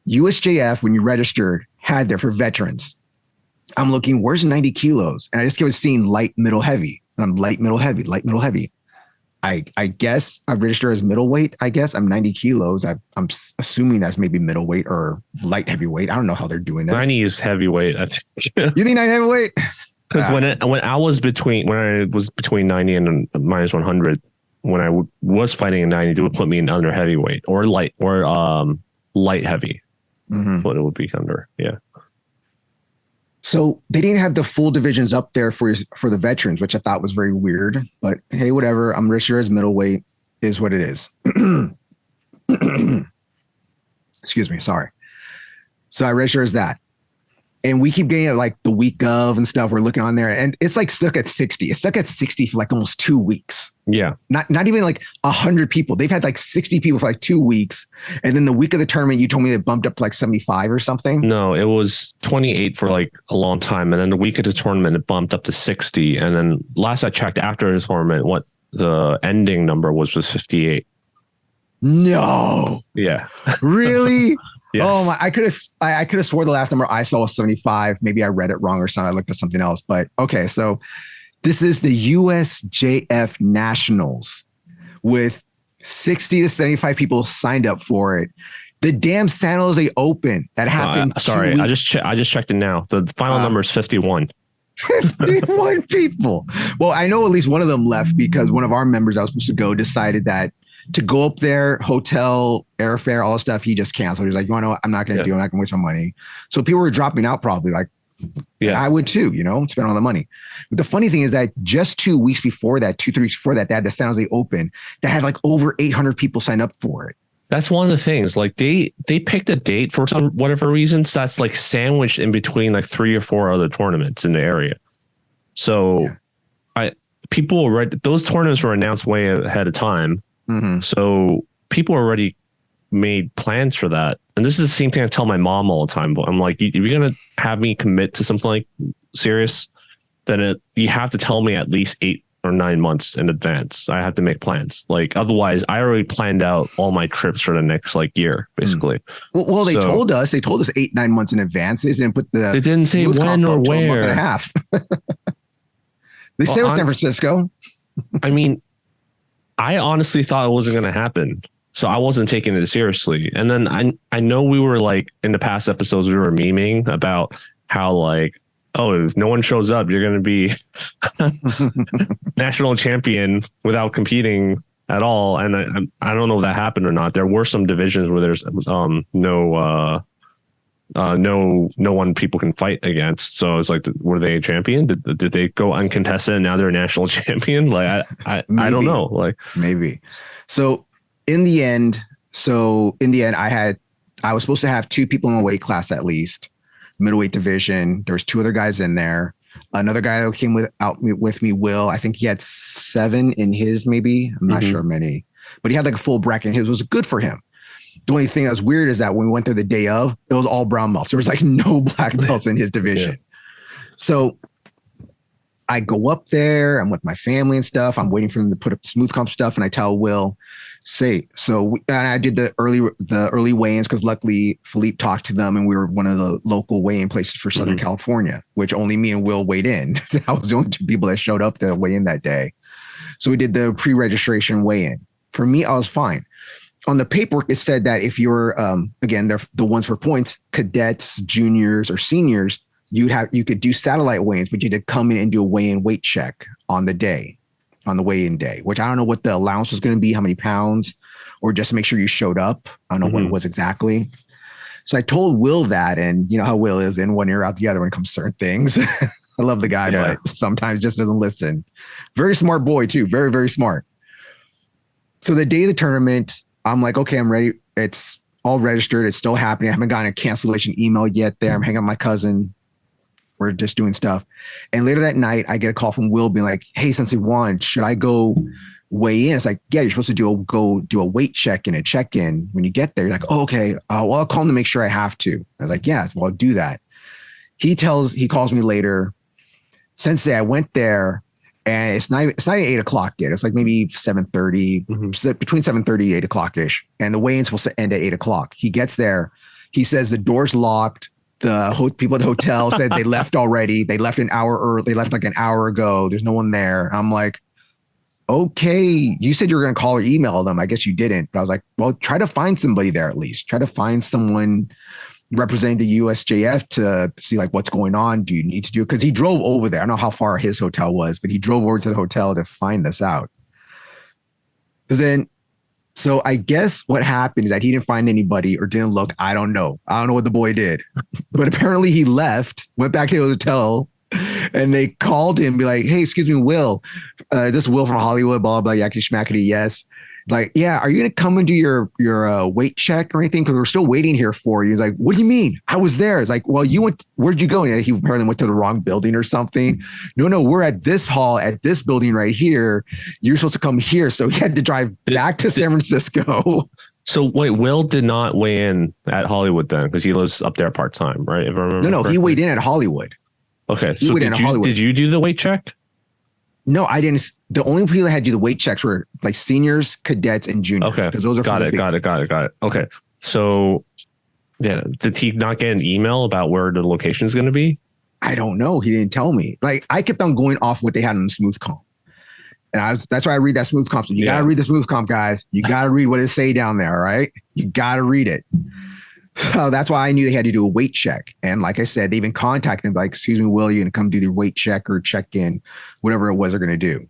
USJF, when you registered, had there for veterans. I'm looking, where's 90 kilos? And I just kept seeing light, middle, heavy. And I'm light, middle, heavy, light, middle, heavy. I guess I registered as middleweight. I guess I'm 90 kilos. I'm assuming that's maybe middleweight or light heavyweight. I don't know how they're doing that. 90 is heavyweight, I think. You think 90 heavyweight? Because when I was between 90 and minus 100, when I was fighting in 90, they would put me in under heavyweight or light heavy. Mm-hmm. What it would be under. Yeah. So they didn't have the full divisions up there for the veterans, which I thought was very weird. But hey, whatever. I'm registered as middleweight, is what it is. Excuse me. Sorry. So I registered as that. And we keep getting it like the week of and stuff. We're looking on there and it's like stuck at 60. It's stuck at 60 for like almost 2 weeks. Yeah. Not even like 100 people. They've had like 60 people for like 2 weeks. And then the week of the tournament, you told me it bumped up to like 75 or something. No, it was 28 for like a long time. And then the week of the tournament, it bumped up to 60. And then last I checked after the tournament, what the ending number was 58. No. Yeah. Really? Yes. Oh my! I could have swore the last number I saw was 75. Maybe I read it wrong or something. I looked at something else. But okay, so this is the USJF Nationals with 60 to 75 people signed up for it. The damn San Jose Open that happened. Sorry, I just checked it now. The final number is 51. 51 people. Well, I know at least one of them left because one of our members I was supposed to go decided that to go up there, hotel, airfare, all the stuff, he just canceled. He was like, you want to know what? I'm not going to do it. I'm not going to waste my money. So people were dropping out probably like, yeah, I would too, spend all the money. But the funny thing is that just 2 weeks before that, 2-3 weeks before that, they had the San Jose Open that had like over 800 people sign up for it. That's one of the things. Like they picked a date for some whatever reasons that's like sandwiched in between like 3 or 4 other tournaments in the area. So people already, those tournaments were announced way ahead of time. Mm-hmm. So people already made plans for that. And this is the same thing I tell my mom all the time. But I'm like, if you're going to have me commit to something like serious, then you have to tell me at least 8 or 9 months in advance. I have to make plans. Like otherwise, I already planned out all my trips for the next like year, basically. Well, they told us 8-9 months in advance. They didn't say when or where. A month and a half. They said it was San Francisco. I mean, I honestly thought it wasn't going to happen. So I wasn't taking it seriously. And then I know we were like in the past episodes, we were memeing about how like, oh, if no one shows up, you're going to be national champion without competing at all. And I don't know if that happened or not. There were some divisions where there's no one people can fight against. So it's like, were they a champion? Did they go uncontested and now they're a national champion? Like I don't know. Like maybe. So in the end, I was supposed to have 2 people in my weight class at least, middleweight division. There was 2 other guys in there. Another guy that came with me, Will. I think he had 7 in his, maybe. I'm not sure many, but he had like a full bracket. And his was good for him. The only thing that was weird is that when we went there the day of, it was all brown belts. There was like no black belts in his division. Yeah. So I go up there. I'm with my family and stuff. I'm waiting for them to put up smooth comp stuff, and I tell Will, and I did the early weigh-ins because luckily Philippe talked to them, and we were one of the local weigh-in places for Southern California, which only me and Will weighed in. I was the only two people that showed up to weigh in that day. So we did the pre-registration weigh-in. For me, I was fine. On the paperwork, it said that if you're, again, they're the ones for points, cadets, juniors, or seniors, you could do satellite weigh-ins, but you had to come in and do a weigh-in weight check on the weigh-in day, which I don't know what the allowance was going to be, how many pounds, or just to make sure you showed up. I don't know what it was exactly. So I told Will that, and you know how Will is, in one ear out the other when it comes to certain things. I love the guy, but sometimes just doesn't listen. Very smart boy too. Very, very smart. So the day of the tournament, I'm like, okay, I'm ready. It's all registered. It's still happening. I haven't gotten a cancellation email yet there. I'm hanging out with my cousin. We're just doing stuff. And later that night, I get a call from Will being like, hey, Sensei Juan, should I go weigh in? It's like, yeah, you're supposed to go do a weight check and a check-in when you get there. You're like, oh, okay. Well, I'll call him to make sure I have to. I was like, yeah, well, I'll do that. He calls me later. Sensei, I went there and it's not even 8 o'clock yet. It's like maybe 7:30, between 7:30 and 8 o'clock ish. And the weigh-in's supposed to end at 8 o'clock. He gets there. He says the door's locked. The people at the hotel said they left already. They left an hour early. They left like an hour ago. There's no one there. I'm like, okay, you said you were going to call or email them. I guess you didn't. But I was like, well, try to find somebody there at least. Try to find someone representing the USJF to see like what's going on. Do you need to do it? Because he drove over there. I don't know how far his hotel was, but he drove over to the hotel to find this out. So I guess what happened is that he didn't find anybody or didn't look. I don't know. I don't know what the boy did, but apparently he left, went back to the hotel, and they called him, be like, hey, excuse me, Will, this is Will from Hollywood, blah, blah, yakety schmackety. Yes. Like, yeah, are you going to come and do your weight check or anything? Because we're still waiting here for you. He's like, what do you mean? I was there. It's like, well, where'd you go? And he apparently went to the wrong building or something. No, we're at this hall at this building right here. You're supposed to come here. So he had to drive back to San Francisco. So wait, Will did not weigh in at Hollywood then because he lives up there part-time, right? If I remember No, he weighed in at Hollywood. Okay. So did you do the weight check? No, I didn't. The only people that had to do the weight checks were like seniors, cadets, and juniors. Okay. Because those are got it. Okay. So yeah, did he not get an email about where the location is going to be? I don't know. He didn't tell me. Like I kept on going off what they had on the smooth comp. And that's why I read that smooth comp. So you got to read the smooth comp, guys. You got to read what it say down there. All right. You got to read it. So that's why I knew they had to do a weight check. And like I said, they even contacted him like, excuse me, Will, you going to come do the weight check or check in, whatever it was they're going to do.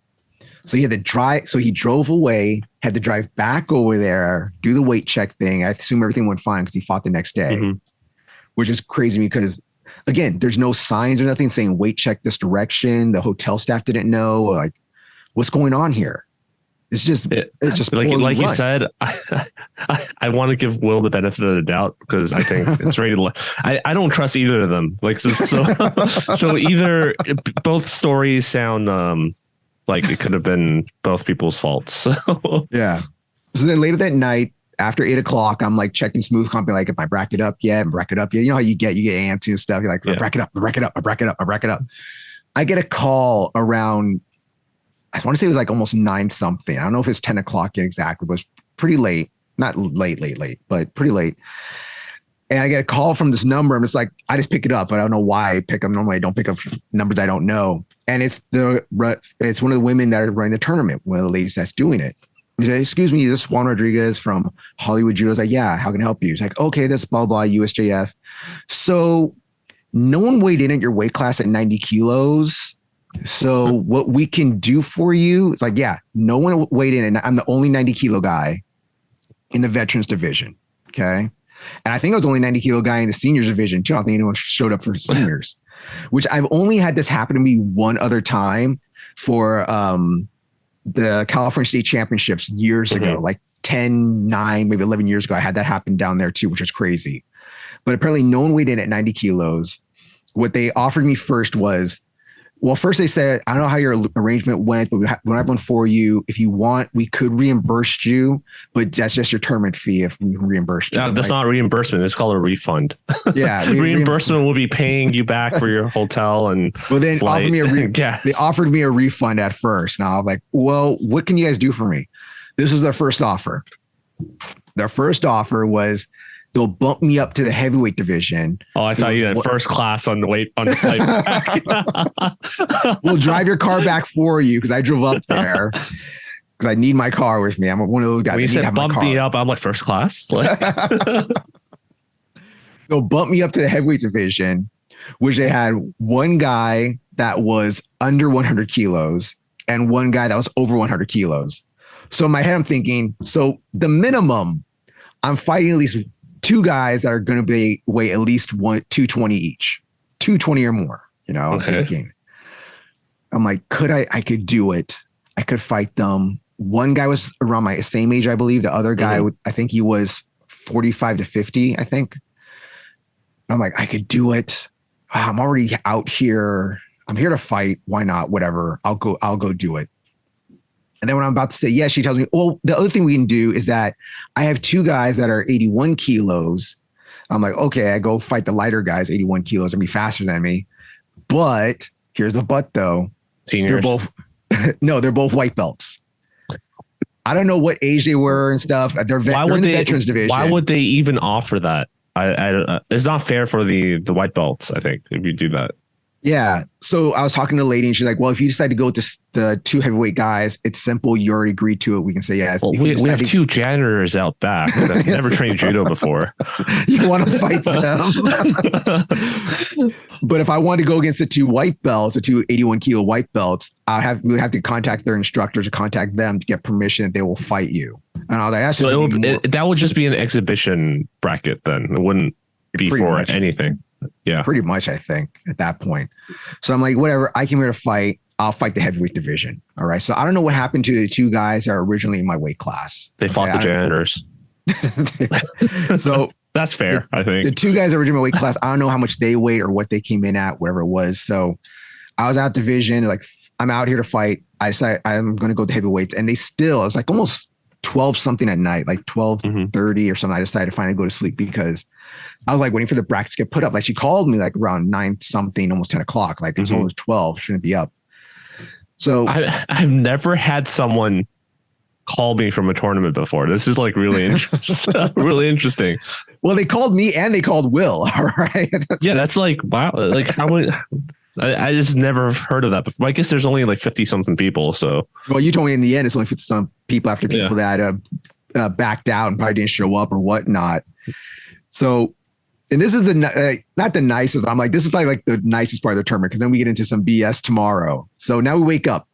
So he had to drive. So he drove away, had to drive back over there, do the weight check thing. I assume everything went fine because he fought the next day, which is crazy because again, there's no signs or nothing saying weight check this direction. The hotel staff didn't know like what's going on here. It's just like you said, I want to give Will the benefit of the doubt because I think it's ready to. I don't trust either of them. Like so either both stories sound like it could have been both people's faults. So yeah. So then later that night, after 8 o'clock, I'm like checking smooth comp, like, am I brack it up yet? You know how you get antsy and stuff. You're like, brack it up. I get a call around. I want to say it was like almost 9 something. I don't know if it's 10 o'clock yet exactly, but it was pretty late. Not late, but pretty late. And I get a call from this number. I'm just like, I just pick it up. But I don't know why I pick them. Normally I don't pick up numbers I don't know. And it's one of the women that are running the tournament, one of the ladies that's doing it. He's like, excuse me, this is Juan Rodriguez from Hollywood Judo. I was like, yeah, how can I help you? He's like, okay, that's blah, blah, USJF. So no one weighed in at your weight class at 90 kilos. So what we can do for you is like, yeah, no one weighed in. And I'm the only 90 kilo guy in the veterans division. Okay. And I think I was the only 90 kilo guy in the seniors division too. I don't think anyone showed up for seniors, which I've only had this happen to me one other time for the California State Championships years ago, like 10, 9, maybe 11 years ago. I had that happen down there too, which was crazy. But apparently no one weighed in at 90 kilos. What they offered me first was, Well, first they said, I don't know how your arrangement went, but we have one for you. If you want, we could reimburse you, but that's just your tournament fee if we reimburse you. Yeah, that's not reimbursement. It's called a refund. Yeah. Reimbursement will be paying you back for your hotel and well, then flight. They offered me a refund at first. And I was like, well, what can you guys do for me? This is their first offer. Their first offer was they'll bump me up to the heavyweight division. Oh, I thought you had first class on the flight back. We'll drive your car back for you because I drove up there because I need my car with me. I'm one of those guys. When you said bump me up, I'm like first class. They'll bump me up to the heavyweight division, which they had one guy that was under 100 kilos and one guy that was over 100 kilos. So in my head, I'm thinking, so the minimum, I'm fighting at least two guys that are going to weigh at least 220 each, 220 or more, I'm thinking. I'm like, I could do it. I could fight them. One guy was around my same age, I believe. The other guy, I think he was 45 to 50, I think. I'm like, I could do it. I'm already out here. I'm here to fight. Why not? Whatever. I'll go do it. And then when I'm about to say yes, she tells me, well, the other thing we can do is that I have two guys that are 81 kilos. I'm like, okay, I go fight the lighter guys, 81 kilos, and be faster than me. But here's the but though. Seniors. They're both white belts. I don't know what age they were and stuff. They're in the veterans division. Why would they even offer that? I it's not fair for the white belts, I think, if you do that. Yeah. So I was talking to a lady and she's like, well, if you decide to go with the two heavyweight guys, it's simple. You already agreed to it. We can say yes. Well, we have two janitors out back that never trained judo before. You want to fight them. But if I want to go against the two white belts, the two 81 kilo white belts, we would have to contact their instructors or contact them to get permission that they will fight you. And I was like, that would just be an exhibition bracket then. It wouldn't be for anything. Yeah, pretty much, I think, at that point. So I'm like, whatever, I came here to fight. I'll fight the heavyweight division. All right. So I don't know what happened to the two guys that are originally in my weight class. They fought the janitors. So that's fair, I think. The two guys that were in my weight class, I don't know how much they weighed or what they came in at, whatever it was. So I was out division, like, I'm out here to fight. I decided I'm going to go to heavyweights. And it was like almost 12 something at night, like 12:30 or something. I decided to finally go to sleep because I was like waiting for the brackets to get put up. Like she called me like around 9 something, almost 10 o'clock. Like it's almost 12, shouldn't be up. So I've never had someone call me from a tournament before. This is like really interesting. Really interesting. Well, they called me and they called Will. All right. Yeah, that's like wow. Like how would I just never heard of that before. I guess there's only like 50 something people. So well, you told me in the end it's only 50 some people after people that backed out and probably didn't show up or whatnot. So, and this is not the nicest. I'm like, this is probably like the nicest part of the tournament because then we get into some BS tomorrow. So now we wake up.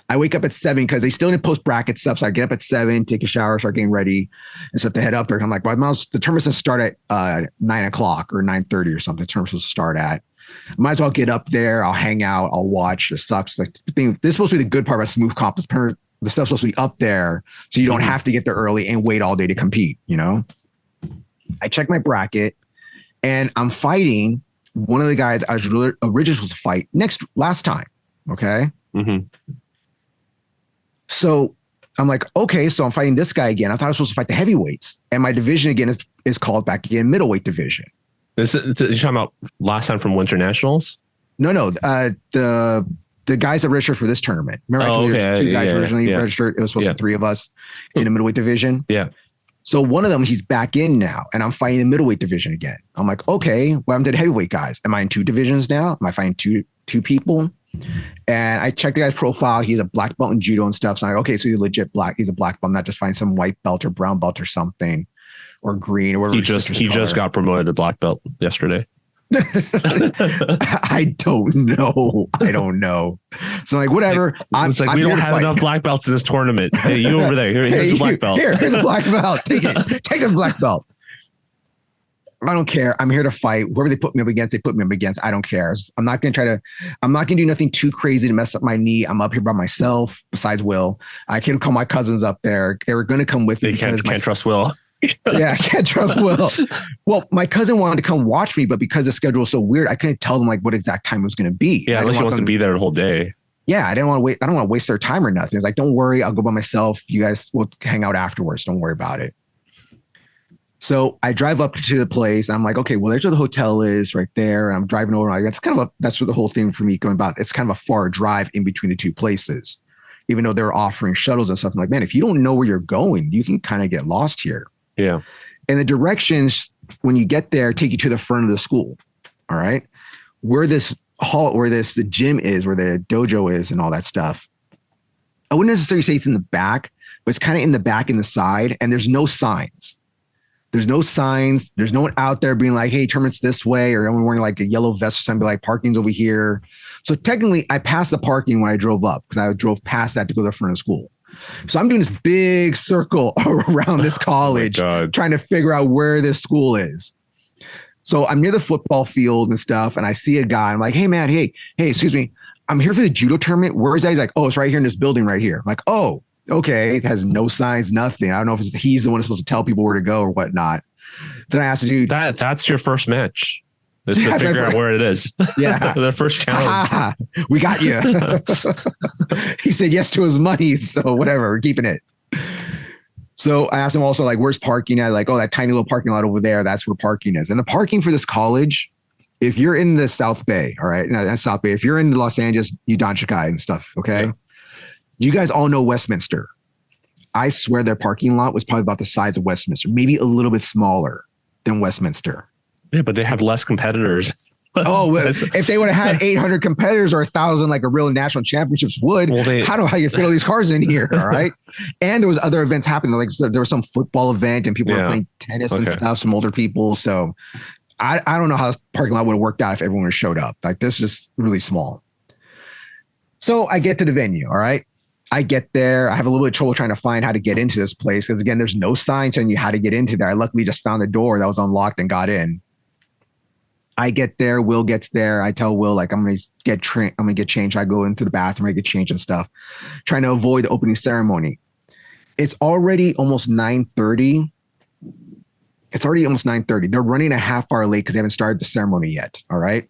I wake up at 7 because they still didn't post bracket stuff. So I get up at 7, take a shower, start getting ready, and stuff to head up there. I'm like, well, the tournament's supposed to start at 9 o'clock or 9:30 or something. The tournament's supposed to start at. Might as well get up there. I'll hang out. I'll watch. It sucks. Like this is supposed to be the good part of a smooth comp. The stuff's supposed to be up there, so you don't have to get there early and wait all day to compete. I check my bracket, and I'm fighting one of the guys I was originally supposed to fight last time. Okay. So I'm like, okay, so I'm fighting this guy again. I thought I was supposed to fight the heavyweights, and my division again is called back again middleweight division. You're talking about last time from Winter Nationals? No. The guys that registered for this tournament. Remember, I told you two guys originally registered. It was supposed to be 3 of us in the middleweight division. Yeah. So one of them, he's back in now, and I'm fighting the middleweight division again. I'm like, okay, well, I'm the heavyweight guys. Am I in 2 divisions now? Am I fighting two people? And I checked the guy's profile. He's a black belt in judo and stuff. So I'm like, okay, so he's legit black. He's a black belt, not just find some white belt or brown belt or something, or green or whatever. He just got promoted to black belt yesterday. I don't know. So I'm like, whatever. I'm like, we don't have enough black belts in this tournament. Hey, you over there. Here's a black belt. Here's a black belt. Take it. Take this black belt. I don't care. I'm here to fight. Whoever they put me up against, they put me up against. I don't care. I'm not going to do nothing too crazy to mess up my knee. I'm up here by myself, besides Will. I can't call my cousins up there. They were going to come with me. They can't trust Will. Yeah, I can't trust Will. Well, my cousin wanted to come watch me, but because the schedule was so weird, I couldn't tell them like what exact time it was going to be. Yeah, unless he wants to be there the whole day. Yeah, I didn't want to wait. I don't want to waste their time or nothing. It's like, don't worry, I'll go by myself. You guys will hang out afterwards. Don't worry about it. So I drive up to the place. I'm like, okay, well, there's where the hotel is right there. And I'm driving over. That's what the whole thing for me going about. It's kind of a far drive in between the two places, even though they're offering shuttles and stuff. I'm like, man, if you don't know where you're going, you can kind of get lost here. Yeah. And the directions when you get there take you to the front of the school. All right. Where the gym is, where the dojo is and all that stuff. I wouldn't necessarily say it's in the back, but it's kind of in the back and the side. And there's no signs. There's no signs. There's no one out there being like, hey, tournament's this way, or anyone wearing like a yellow vest or something, like parking's over here. So technically I passed the parking when I drove up because I drove past that to go to the front of school. So I'm doing this big circle around this college, trying to figure out where this school is. So I'm near the football field and stuff, and I see a guy. I'm like, hey, man, hey, excuse me. I'm here for the judo tournament. Where is that? He's like, oh, it's right here in this building right here. I'm like, oh, okay. It has no signs, nothing. I don't know if he's the one who's supposed to tell people where to go or whatnot. Then I asked the dude. That's your first match. Is to figure out where it is. Yeah. The first challenge. We got you. He said yes to his money. So whatever, we're keeping it. So I asked him also, like, where's parking at? Like, oh, that tiny little parking lot over there. That's where parking is. And the parking for this college, if you're in the South Bay, all right, not South Bay, if you're in Los Angeles, Udon and stuff, okay? Yeah. You guys all know Westminster. I swear their parking lot was probably about the size of Westminster, maybe a little bit smaller than Westminster. Yeah, but they have less competitors. Oh, if they would have had 800 competitors or 1,000 like a real national championships would, how do I fit all these cars in here? All right. And there was other events happening. Like there was some football event and people were playing tennis and stuff, some older people. So I don't know how this parking lot would have worked out if everyone showed up. Like this is really small. So I get to the venue. All right. I get there. I have a little bit of trouble trying to find how to get into this place because, again, there's no sign telling you how to get into there. I luckily just found a door that was unlocked and got in. I get there. Will gets there. I tell Will, like, I'm going to get changed. I go into the bathroom. I get changed and stuff, trying to avoid the opening ceremony. It's already almost 9:30. They're running a half hour late because they haven't started the ceremony yet. All right.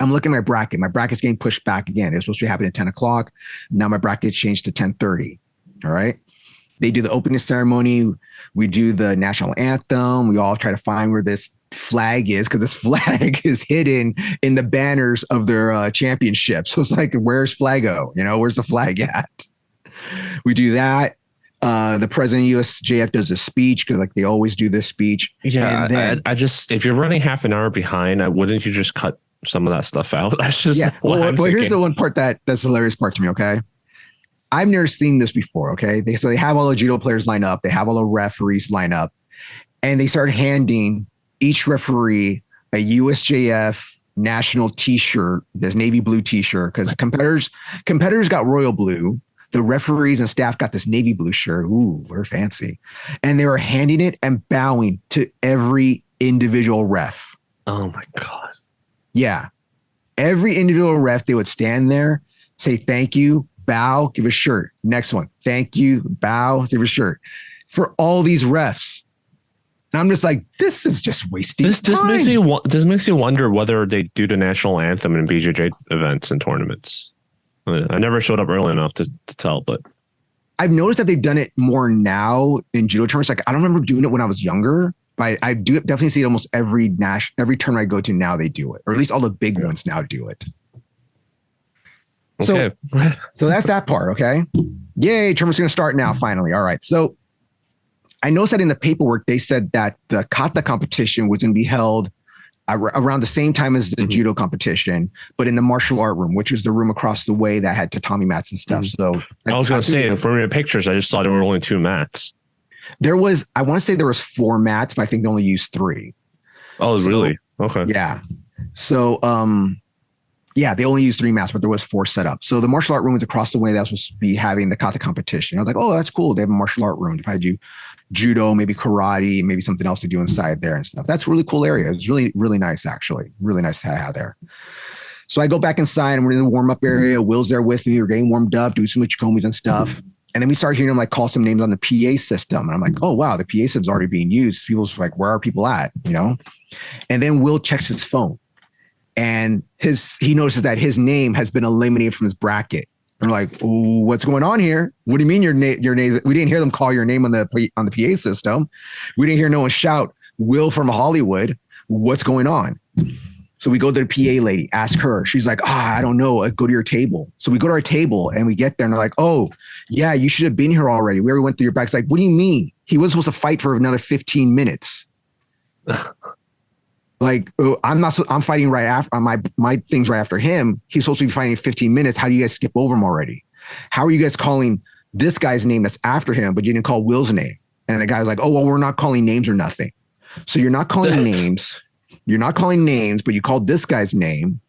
I'm looking at my bracket. My bracket's getting pushed back again. It was supposed to be happening at 10 o'clock. Now my bracket changed to 10:30. All right. They do the opening ceremony. We do the national anthem. We all try to find where this flag is because this flag is hidden in the banners of their championship. So it's like, where's Flago? Where's the flag at? We do that. The president of USJF does a speech because like they always do this speech. Yeah. And then, I just, if you're running half an hour behind, wouldn't you just cut some of that stuff out? That's just well, here's the one part that's the hilarious part to me. Okay. I've never seen this before. Okay. They have all the judo players line up. They have all the referees line up and they start handing each referee a USJF national t-shirt, this navy blue t-shirt. Cause competitors got royal blue. The referees and staff got this navy blue shirt. Ooh, we're fancy. And they were handing it and bowing to every individual ref. Oh my God. Yeah. Every individual ref, they would stand there, say, thank you, bow, give a shirt. Next one. Thank you, bow, give a shirt. For all these refs. And I'm just like, this is just wasting time. This makes you wonder whether they do the national anthem in BJJ events and tournaments. I never showed up early enough to tell, but I've noticed that they've done it more now in judo tournaments. Like I don't remember doing it when I was younger. But I do definitely see it almost every tournament I go to now they do it, or at least all the big ones now do it. Okay. So that's that part. Okay. Yay. Tournament's going to start now. Finally. All right. So I noticed that in the paperwork, they said that the kata competition was going to be held around the same time as the judo competition, but in the martial art room, which is the room across the way that had tatami mats and stuff. So I was going to say, from your pictures, I just saw there were only 2 mats. I want to say there was 4 mats, but I think they only used 3. Oh, really? Okay. Yeah. So, they only used 3 mats, but there was 4 set up. So the martial art room was across the way that was supposed to be having the kata competition. I was like, oh, that's cool. They have a martial art room. If I do judo, maybe karate, maybe something else to do inside there and stuff. That's a really cool area. It's really, really nice, actually. Really nice to have there. So I go back inside and we're in the warm-up area. Will's there with me. We're getting warmed up, doing some uchikomis and stuff. And then we start hearing him like call some names on the PA system. And I'm like, oh, wow, the PA system's already being used. People's like, where are people at? You know? And then Will checks his phone and he notices that his name has been eliminated from his bracket. And we're like, oh, what's going on here? What do you mean your name? We didn't hear them call your name on the PA system. We didn't hear no one shout Will from Hollywood. What's going on? So we go to the PA lady, ask her. She's like, I don't know. Go to your table. So we go to our table and we get there and they're like, oh, yeah, you should have been here already. We already went through your back. It's like, what do you mean? He was supposed to fight for another 15 minutes. Like, I'm fighting right after my thing's right after him. He's supposed to be fighting 15 minutes. How do you guys skip over him already? How are you guys calling this guy's name that's after him, but you didn't call Will's name? And the guy's like, oh, well, we're not calling names or nothing. So you're not calling names. You're not calling names, but you called this guy's name.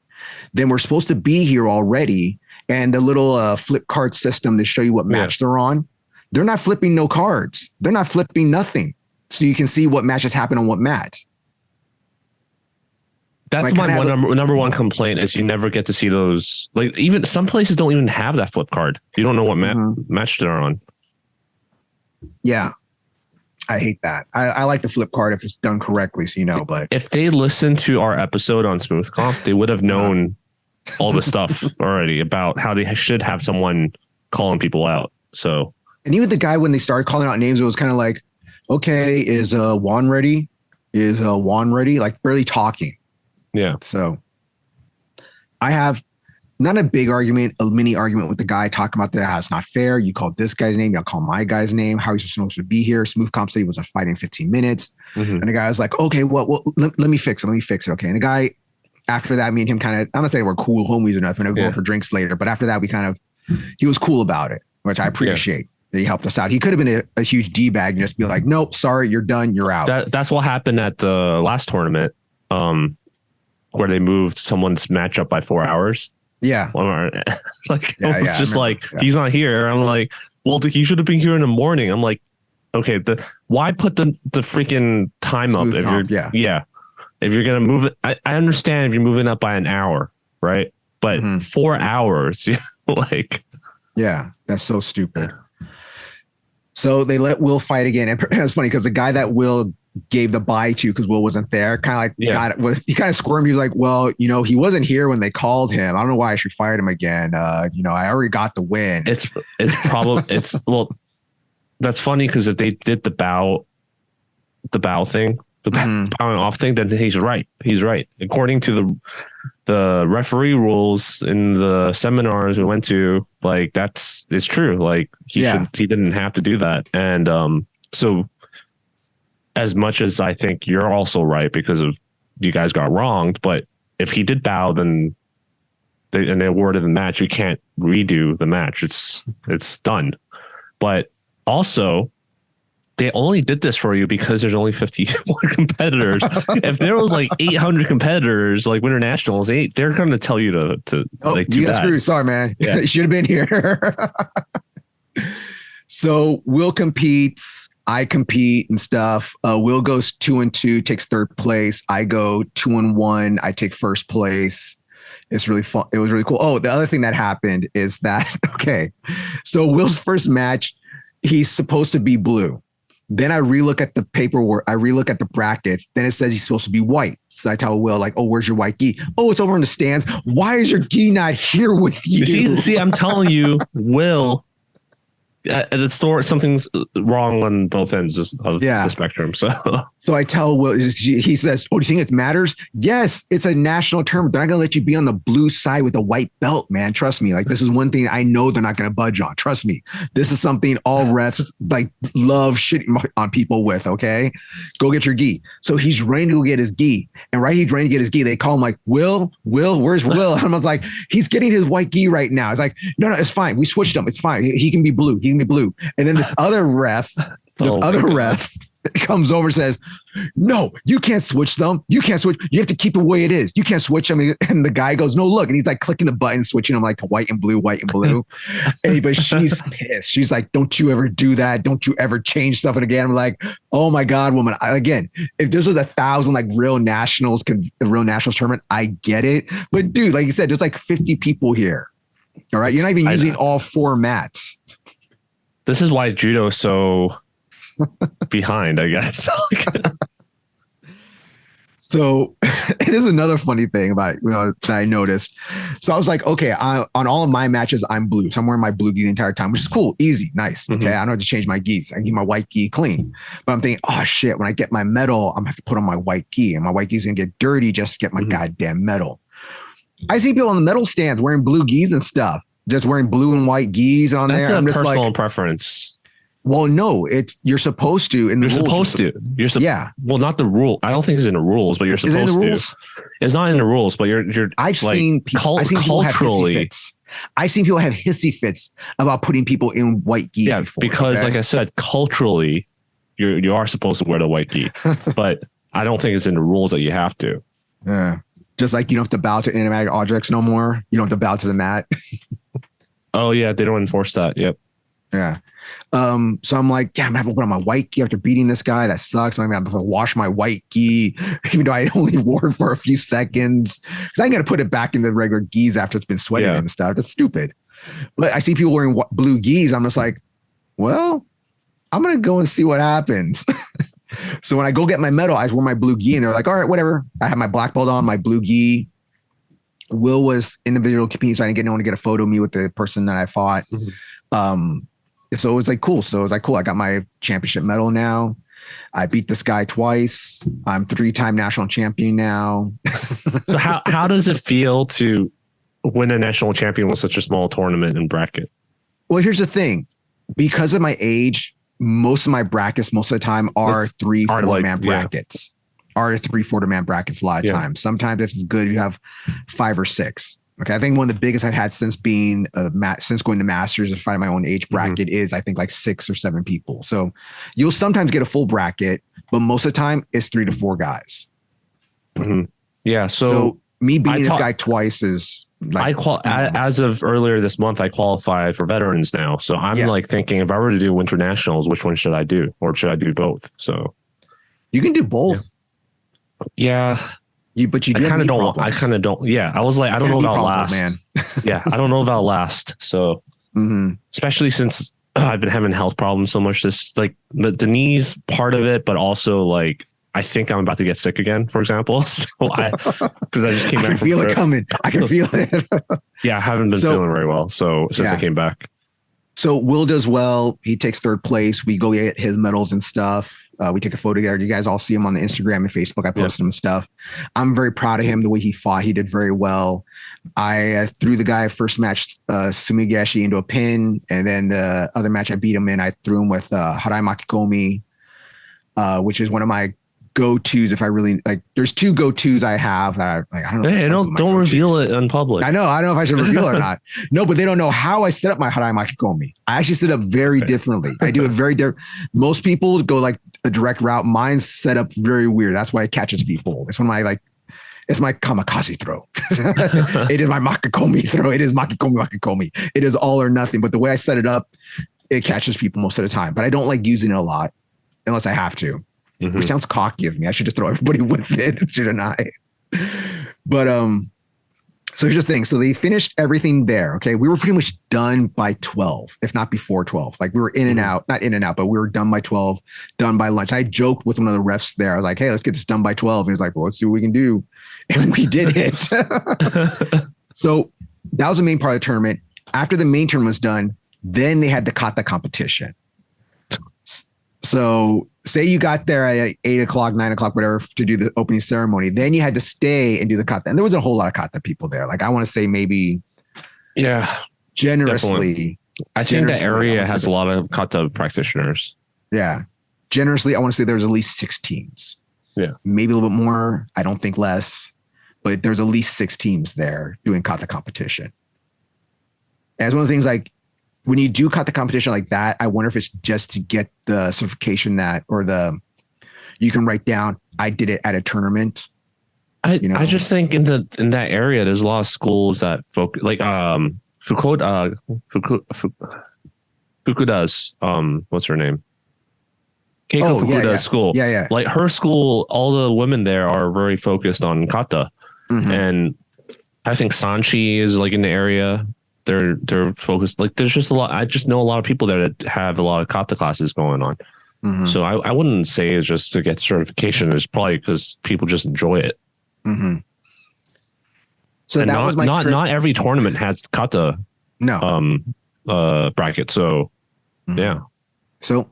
Then we're supposed to be here already. And the little flip card system to show you what match they're on. They're not flipping no cards. They're not flipping nothing. So you can see what matches happen on what mat. That's my number one complaint is you never get to see those. Like even some places don't even have that flip card. You don't know what match they're on. Yeah. I hate that. I like the flip card if it's done correctly, so you know. But if they listened to our episode on Smooth Comp, they would have known all the stuff already about how they should have someone calling people out. So, and even the guy when they started calling out names, it was kind of like, okay, is Juan ready? Is Juan ready? Like barely talking. Yeah. So I have not a big argument, a mini argument with the guy talking about that. It's not fair. You called this guy's name. You call my guy's name. How are you supposed to be here? Smooth Comp said he was a fight in 15 minutes. And the guy was like, okay, well let me fix it. Let me fix it. Okay. And the guy, after that, me and him kind of, I'm not saying we're cool homies or nothing. We're going for drinks later. But after that, he was cool about it, which I appreciate. That he helped us out. He could have been a huge D-bag and just be like, nope, sorry, you're done. You're out. That's what happened at the last tournament where they moved someone's matchup by 4 hours. Yeah. It's just like, he's not here. I'm like, well, he should have been here in the morning. I'm like, okay, why put the freaking time up? If you're going to move it, I understand if you're moving up by an hour, right? But 4 hours, like. Yeah, that's so stupid. So they let Will fight again. And it's funny because the guy that Will gave the bye to because Will wasn't there, kind of like he kind of squirmed. He was like, well, he wasn't here when they called him. I don't know why I should fire him again. I already got the win. It's probably that's funny because if they did the bow thing, the bowing off thing, then he's right. He's right. According to the referee rules in the seminars we went to, like it's true. Like he didn't have to do that. And so as much as I think you're also right because of you guys got wronged, but if he did bow, then they awarded the match. You can't redo the match. It's done. But also, they only did this for you because there's only 51 competitors. If there was like 800 competitors, like Winter Nationals, they're going to tell you to you got screwed. Sorry, man. Yeah. You should have been here. So Will competes. I compete and stuff. Will goes 2-2, takes third place. I go 2-1. I take first place. It's really fun. It was really cool. Oh, the other thing that happened is that, okay. So Will's first match, he's supposed to be blue. Then I relook at the paperwork. I relook at the brackets. Then it says he's supposed to be white. So I tell Will, like, oh, where's your white gi? Oh, it's over in the stands. Why is your gi not here with you? See, I'm telling you, Will, at the store, something's wrong on both ends of the spectrum. So I tell Will, he says, oh, do you think it matters? Yes, it's a national tournament. They're not going to let you be on the blue side with a white belt, man. Trust me. Like, this is one thing I know they're not going to budge on. Trust me. This is something all refs like love shitting on people with. Okay, go get your gi. So he's ready to go get his gi. And he's ready to get his gi. They call him like, Will, where's Will? And I was like, he's getting his white gi right now. It's like, no, it's fine. We switched him. It's fine. He can be blue. He can be blue. And then this other ref comes over and says, no, you can't switch them. You can't switch. You have to keep it the way it is. You can't switch them. And the guy goes, no, look. And he's like clicking the button, switching them like to white and blue. But she's pissed. She's like, don't you ever do that. Don't you ever change stuff. And again, I'm like, oh my God, woman. Again, if this was 1,000 like real nationals tournament, I get it. But dude, like you said, there's like 50 people here. All right. You're not even using all four mats. This is why judo is so behind, I guess. So it is another funny thing about that I noticed. So I was like, okay, on all of my matches, I'm blue. So I'm wearing my blue gi the entire time, which is cool, easy, nice. Okay, I don't have to change my gis. I can keep my white gi clean. But I'm thinking, oh shit, when I get my medal, I'm gonna have to put on my white gi, and my white gi is gonna get dirty just to get my goddamn medal. I see people on the medal stands wearing blue gis and stuff, just wearing blue and white gis on there. That's a personal preference. Well, no, you're supposed to. You're supposed to. Yeah. Well, not the rule. I don't think it's in the rules, but you're supposed to. It's not in the rules, but you're. I've seen people have hissy fits. I've seen people have hissy fits about putting people in white gi. Yeah, because like I said, culturally, you are supposed to wear the white gi, but I don't think it's in the rules that you have to. Yeah. Just like you don't have to bow to inanimate objects no more. You don't have to bow to the mat. Oh yeah, they don't enforce that. Yep. Yeah. So I'm like, yeah, I'm gonna have to put on my white gi after beating this guy. That sucks. I'm gonna have to wash my white gi, even though I only wore it for a few seconds. Because I gotta put it back in the regular gis after it's been sweating and stuff. That's stupid. But I see people wearing blue gis. I'm just like, well, I'm gonna go and see what happens. So when I go get my medal, I wear my blue gi, and they're like, all right, whatever. I have my black belt on, my blue gi. Will was in the video competing, so I didn't get anyone to get a photo of me with the person that I fought. So it was like cool. So it was like cool. I got my championship medal now. I beat this guy twice. I'm 3-time national champion now. So how does it feel to win a national champion with such a small tournament and bracket? Well, here's the thing. Because of my age, most of my brackets, most of the time, are 3-4 man brackets. Are 3-4 man brackets a lot of times. Sometimes if it's good, you have 5 or 6. Okay, I think one of the biggest I've had since being since going to Masters and finding my own age bracket is I think like 6 or 7 people. So you'll sometimes get a full bracket, but most of the time it's 3 to 4 guys. Yeah. So me beating this guy twice is like as of earlier this month, I qualified for veterans now. So I'm like thinking if I were to do Winter Nationals, which one should I do, or should I do both? So you can do both. Yeah. But you I kind of don't. Yeah. I was like, I don't know about last. Man. Yeah. I don't know about last. So especially since I've been having health problems so much, this like the knees part of it, but also like, I think I'm about to get sick again, for example. So because I just came back. I can feel it coming. I can feel it. Yeah. I haven't been feeling very well. So since I came back. So Will does well. He takes 3rd place. We go get his medals and stuff. We take a photo together. You guys all see him on the Instagram and Facebook. I posted him and stuff. I'm very proud of him. The way he fought, he did very well. I threw the guy first match, Sumigashi, into a pin. And then the other match I beat him in, I threw him with Harai Makikomi, which is one of my go-tos. If I really like, there's 2 go-tos I have that I don't know. Hey, don't reveal it in public. I know if I should reveal it or not. No, but they don't know how I set up my Harai Makikomi. I actually set up very differently. I do it very different. Most people go like a direct route. Mine's set up very weird. That's why it catches people. It's one of my it's my kamikaze throw. It is my Makikomi throw. It is Makikomi. It is all or nothing. But the way I set it up, it catches people most of the time. But I don't like using it a lot unless I have to. Which sounds cocky of me. I should just throw everybody with it, shouldn't I? But so here's the thing. So they finished everything there. Okay, we were pretty much done by 12, if not before 12. Like we were in and out, not in and out, but we were done by 12, done by lunch. I joked with one of the refs there. I was like, "Hey, let's get this done by 12." And he's like, "Well, let's see what we can do," and we did it. So that was the main part of the tournament. After the main tournament was done, then they had the kata competition. So say you got there at 8 o'clock, 9 o'clock, whatever, to do the opening ceremony. Then you had to stay and do the kata. And there was a whole lot of kata people there. Like I want to say maybe, generously. Definitely. I think that area has a lot of kata practitioners. Yeah. Generously, I want to say there's at least 6 teams. Yeah. Maybe a little bit more. I don't think less. But there's at least 6 teams there doing kata competition. And it's one of the things like, when you do kata competition like that, I wonder if it's just to get the certification you can write down, I did it at a tournament. I just think in that area, there's a lot of schools that focus like Fukuda's what's her name? Keiko Fukuda's school. Yeah. Like her school, all the women there are very focused on kata. And I think Sanchi is like in the area. they're focused. Like there's just a lot. I just know a lot of people that have a lot of kata classes going on. Mm-hmm. So I wouldn't say it's just to get certification. It's probably because people just enjoy it. Mm-hmm. So and that was my not every tournament has kata bracket. So yeah. So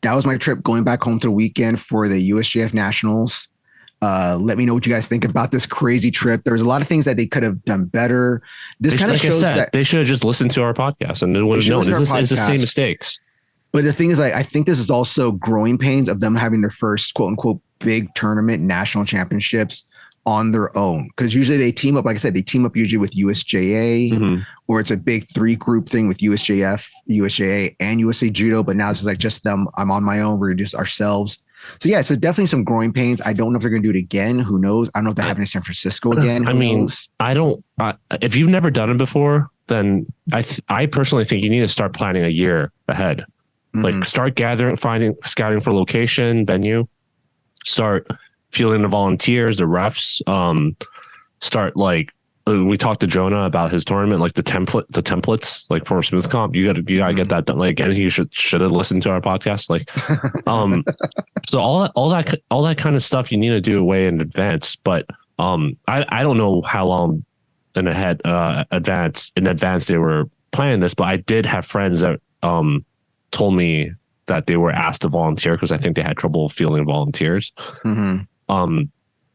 that was my trip going back home to the weekend for the USJF Nationals. Let me know what you guys think about this crazy trip. There was a lot of things that they could have done better. This kind of shows that they should have just listened to our podcast and then would have known it's the same mistakes. But the thing is, I think this is also growing pains of them having their first quote unquote big tournament national championships on their own. Because usually they team up, like I said, they team up usually with USJA or it's a big 3-group thing with USJF, USJA, and USA Judo. But now it's like just them. I'm on my own. We're just ourselves. So yeah, so definitely some growing pains. I don't know if they're going to do it again. Who knows? I don't know if they're having in San Francisco again. I mean, I don't. If you've never done it before, then I personally think you need to start planning a year ahead. Like start scouting for location, venue, start fielding the volunteers, the refs, start like we talked to Jonah about his tournament, like the templates, like for Smooth Comp, you gotta get that done. Like, and he should have listened to our podcast. Like, so all that kind of stuff you need to do way in advance. But I don't know how long in advance they were planning this, but I did have friends that told me that they were asked to volunteer because I think they had trouble fielding volunteers.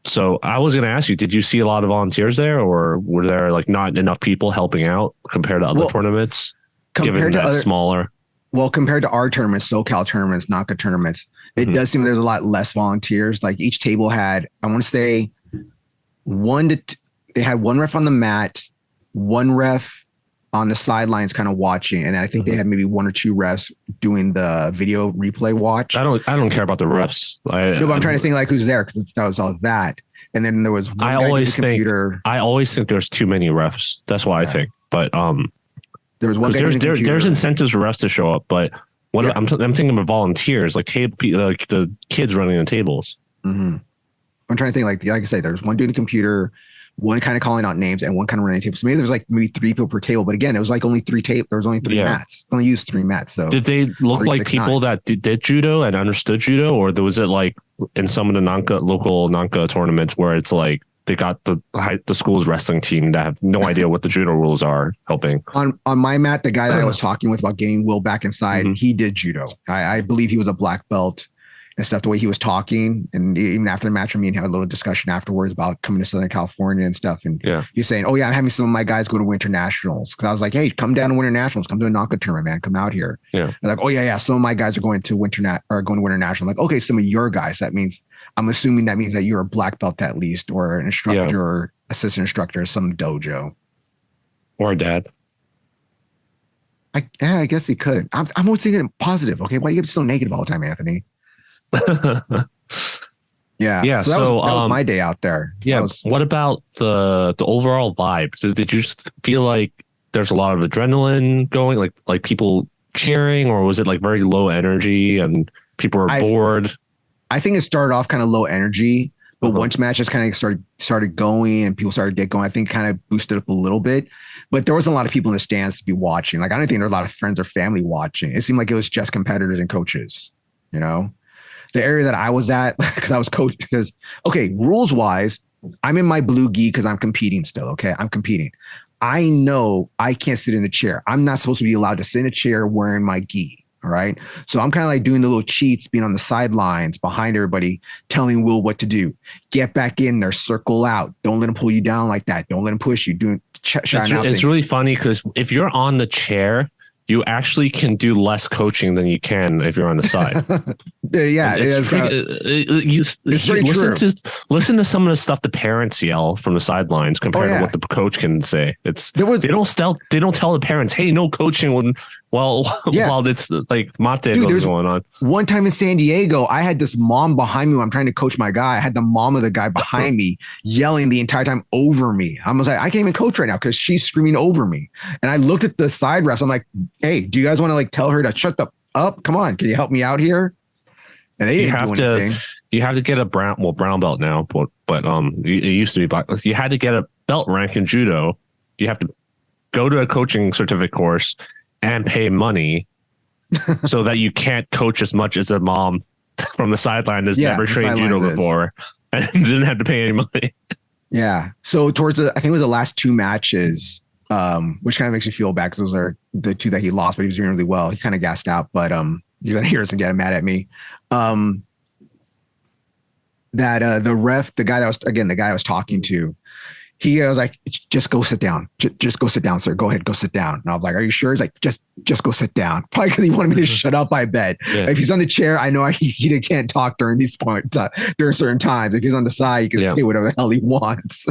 So I was going to ask you, did you see a lot of volunteers there, or were there like not enough people helping out compared to other tournaments? Compared to other smaller. Well, compared to our tournaments, SoCal tournaments, NACA tournaments, it does seem there's a lot less volunteers. Like each table had, I want to say they had one ref on the mat, one ref on the sidelines kind of watching. And I think they had maybe 1 or 2 refs doing the video replay watch. I don't care about the refs. No, but I'm trying to think like who's there because that was all that. And then there was one I always think there's too many refs. That's why I think. But there was one guy there's incentives for refs to show up, but I'm thinking of volunteers, like the kids running the tables. I'm trying to think like I said, there's one doing the computer, one kind of calling out names, and one kind of running tables. So maybe there's like 3 people per table. But again, it was like only 3 tables. There was only 3 mats. Only used 3 mats. So did they look like people that did judo and understood judo, or was it like in some of the local NANCA tournaments where it's like they got the school's wrestling team that have no idea what the judo rules are helping? On my mat, the guy that I was talking with about getting Will back inside, he did judo. I believe he was a black belt and stuff, the way he was talking. And even after the match, me and him had a little discussion afterwards about coming to Southern California and stuff. And he was saying, oh yeah, I'm having some of my guys go to Winter Nationals. Cause I was like, hey, come down to Winter Nationals, come to a NACA tournament, man, come out here. They're like, oh yeah. Some of my guys are going to Winter Nationals. I'm like, okay, some of your guys, I'm assuming that means that you're a black belt at least, or an instructor or assistant instructor at some dojo. Or a dad. I guess he could. I'm always thinking positive. Okay. Why do you get so negative all the time, Anthony? Yeah. So that was my day out there. What about the overall vibe? So did you feel like there's a lot of adrenaline going, like people cheering, or was it like very low energy and people were bored? I think it started off kind of low energy, but once matches kind of started going and people started to get going, I think it kind of boosted up a little bit. But there wasn't a lot of people in the stands to be watching. Like I don't think there were a lot of friends or family watching. It seemed like it was just competitors and coaches, you know? The area that I was at, because I was coached, because, okay, rules wise, I'm in my blue gi because I'm competing still. Okay. I'm competing. I know I can't sit in the chair. I'm not supposed to be allowed to sit in a chair wearing my gi. All right. So I'm kind of like doing the little cheats, being on the sidelines behind everybody, telling Will what to do. Get back in there, circle out. Don't let him pull you down like that. Don't let him push you. It's really funny because if you're on the chair, you actually can do less coaching than you can if you're on the side. Listen to some of the stuff the parents yell from the sidelines compared to what the coach can say. They don't tell the parents, hey, no coaching while it's like mate goes going on. One time in San Diego, I had this mom behind me when I'm trying to coach my guy. I had the mom of the guy behind me yelling the entire time over me. I was like, I can't even coach right now because she's screaming over me. And I looked at the side refs. I'm like, hey, do you guys want to like tell her to shut up? Come on, can you help me out here? And they didn't do anything. You have to get a brown belt now, but it used to be black. You had to get a belt rank in judo. You have to go to a coaching certificate course and pay money so that you can't coach as much as a mom from the sideline has never trained judo before and didn't have to pay any money. Yeah. So towards I think it was the last two matches, which kind of makes you feel bad because those are the two that he lost, but he was doing really well. He kind of gassed out, but he's gonna hear us and get mad at me. That the ref, the guy I was talking to, he was like, just go sit down. Just go sit down, sir. Go ahead, go sit down. And I was like, are you sure? He's like, just go sit down. Probably because he wanted me to shut up, I bet. Yeah. If he's on the chair, I know he can't talk during these points, during certain times. If he's on the side, he can say whatever the hell he wants.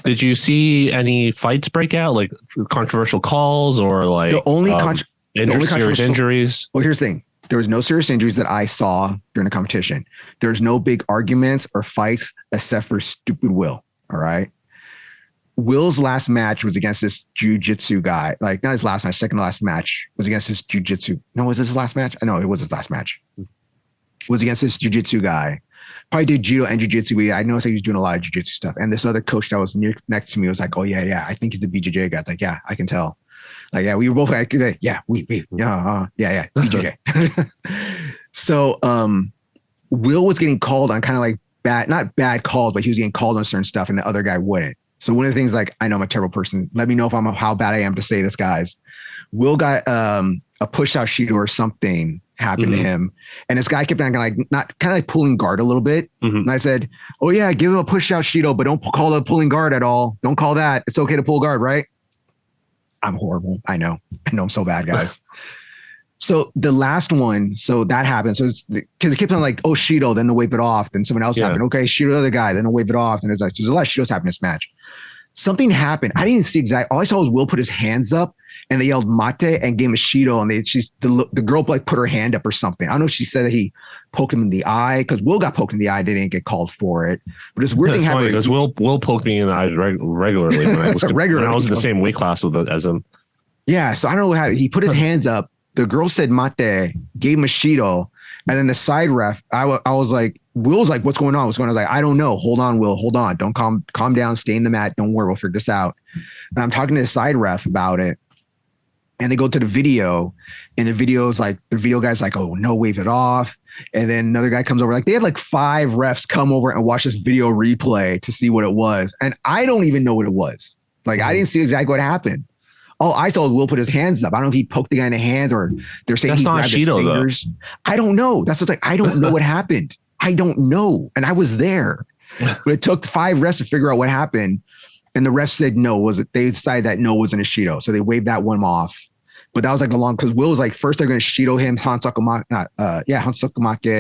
Did you see any fights break out, like controversial calls or like the only serious injuries? Well, here's the thing. There was no serious injuries that I saw during the competition. There's no big arguments or fights except for stupid Will. All right. Will's last match was against this jiu-jitsu guy. Like, not his last match, second to last match was against this jiu-jitsu. No, was this his last match? I know it was his last match. It was against this jiu-jitsu guy. Probably did judo and jiu-jitsu. I noticed he was doing a lot of jiu-jitsu stuff. And this other coach that was next to me was like, oh, yeah, I think he's the BJJ guy. It's like, yeah, I can tell. Like, yeah, we were both like, yeah, BJJ. So Will was getting called on kind of like not bad calls, but he was getting called on certain stuff and the other guy wouldn't. So one of the things, like, I know I'm a terrible person. Let me know if how bad I am to say this, guys. Will got a push out Shido or something happened to him. And this guy kept on like pulling guard a little bit. And I said, oh yeah, give him a push out Shido, but don't call it pulling guard at all. Don't call that. It's okay to pull guard, right? I'm horrible. I know I'm so bad, guys. So the last one, so that happened. So it's because it keeps on like, oh, Shido, then they'll wave it off. Then someone else happened. Okay, Shido, the other guy, then they'll wave it off. And there's a lot of Shidos happening in this match. Something happened. I didn't see exactly. All I saw was Will put his hands up and they yelled mate and gave him a Shido. And the girl like put her hand up or something. I don't know if she said that he poked him in the eye because Will got poked in the eye. They didn't get called for it. But it's weird thing happened. Because Will poked me in the eye regularly when I was in the same weight class as him. Yeah. So I don't know how he put his hands up. The girl said mate, gave him a Shido. And then the side ref, I was like, Will's like, what's going on? What's going on? I was like, I don't know. Hold on, Will. Hold on. Don't calm down. Stay in the mat. Don't worry. We'll figure this out. And I'm talking to the side ref about it. And they go to the video. And the video guy's like, oh, no, wave it off. And then another guy comes over. Like, they had like 5 refs come over and watch this video replay to see what it was. And I don't even know what it was. Like, I didn't see exactly what happened. All I saw was Will put his hands up. I don't know if he poked the guy in the hand or they're saying he grabbed his fingers. Though. I don't know. That's what's like, I don't know what happened. I don't know. And I was there. But it took 5 refs to figure out what happened. And the refs said no. They decided that no wasn't a Shido. So they waved that one off. But that was like because Will was like, first they're going to Shido him, Hansakamake,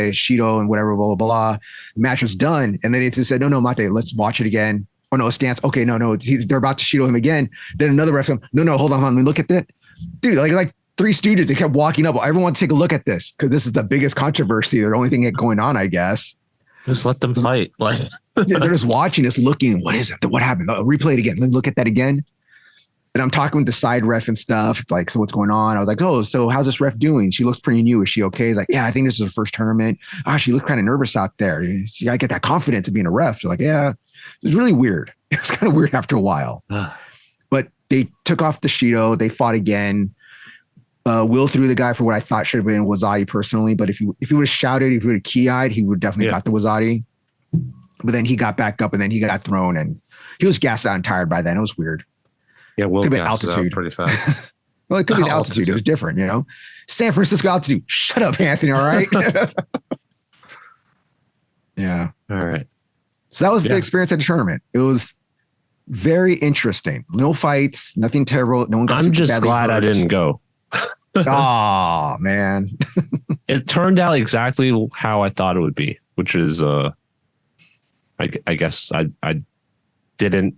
Shido and whatever, blah, blah, blah. The match was done. And then they just said, no, mate, let's watch it again. Oh, no, stance. Okay, no. They're about to Shido him again. Then another ref said, no, hold on. Let me look at that. Dude, like 3 Stooges, they kept walking up. Everyone to take a look at this because this is the biggest controversy. The only thing going on, I guess. Just let them fight. Like yeah, they're just watching us, looking. What is it? What happened? Replay it again. Let me look at that again. And I'm talking with the side ref and stuff. Like, so what's going on? I was like, oh, so how's this ref doing? She looks pretty new. Is she okay? He's like, yeah, I think this is her first tournament. She looked kind of nervous out there. You got to get that confidence of being a ref. She's like, yeah. It was really weird. It was kind of weird after a while. But they took off the Shido. They fought again. Will threw the guy for what I thought should have been Wazadi personally. But if he would have shouted, if he would have key-eyed, he would definitely got the Wazadi. But then he got back up and then he got thrown and he was gassed out and tired by then. It was weird. Yeah, Will could have been altitude pretty fast. Well, it could be altitude. It was different, San Francisco altitude. Shut up, Anthony. All right. Yeah. All right. So that was the experience at the tournament. It was very interesting. No fights, nothing terrible. No one got I'm just glad I didn't go. Oh, man. It turned out exactly how I thought it would be, which is, I guess I didn't.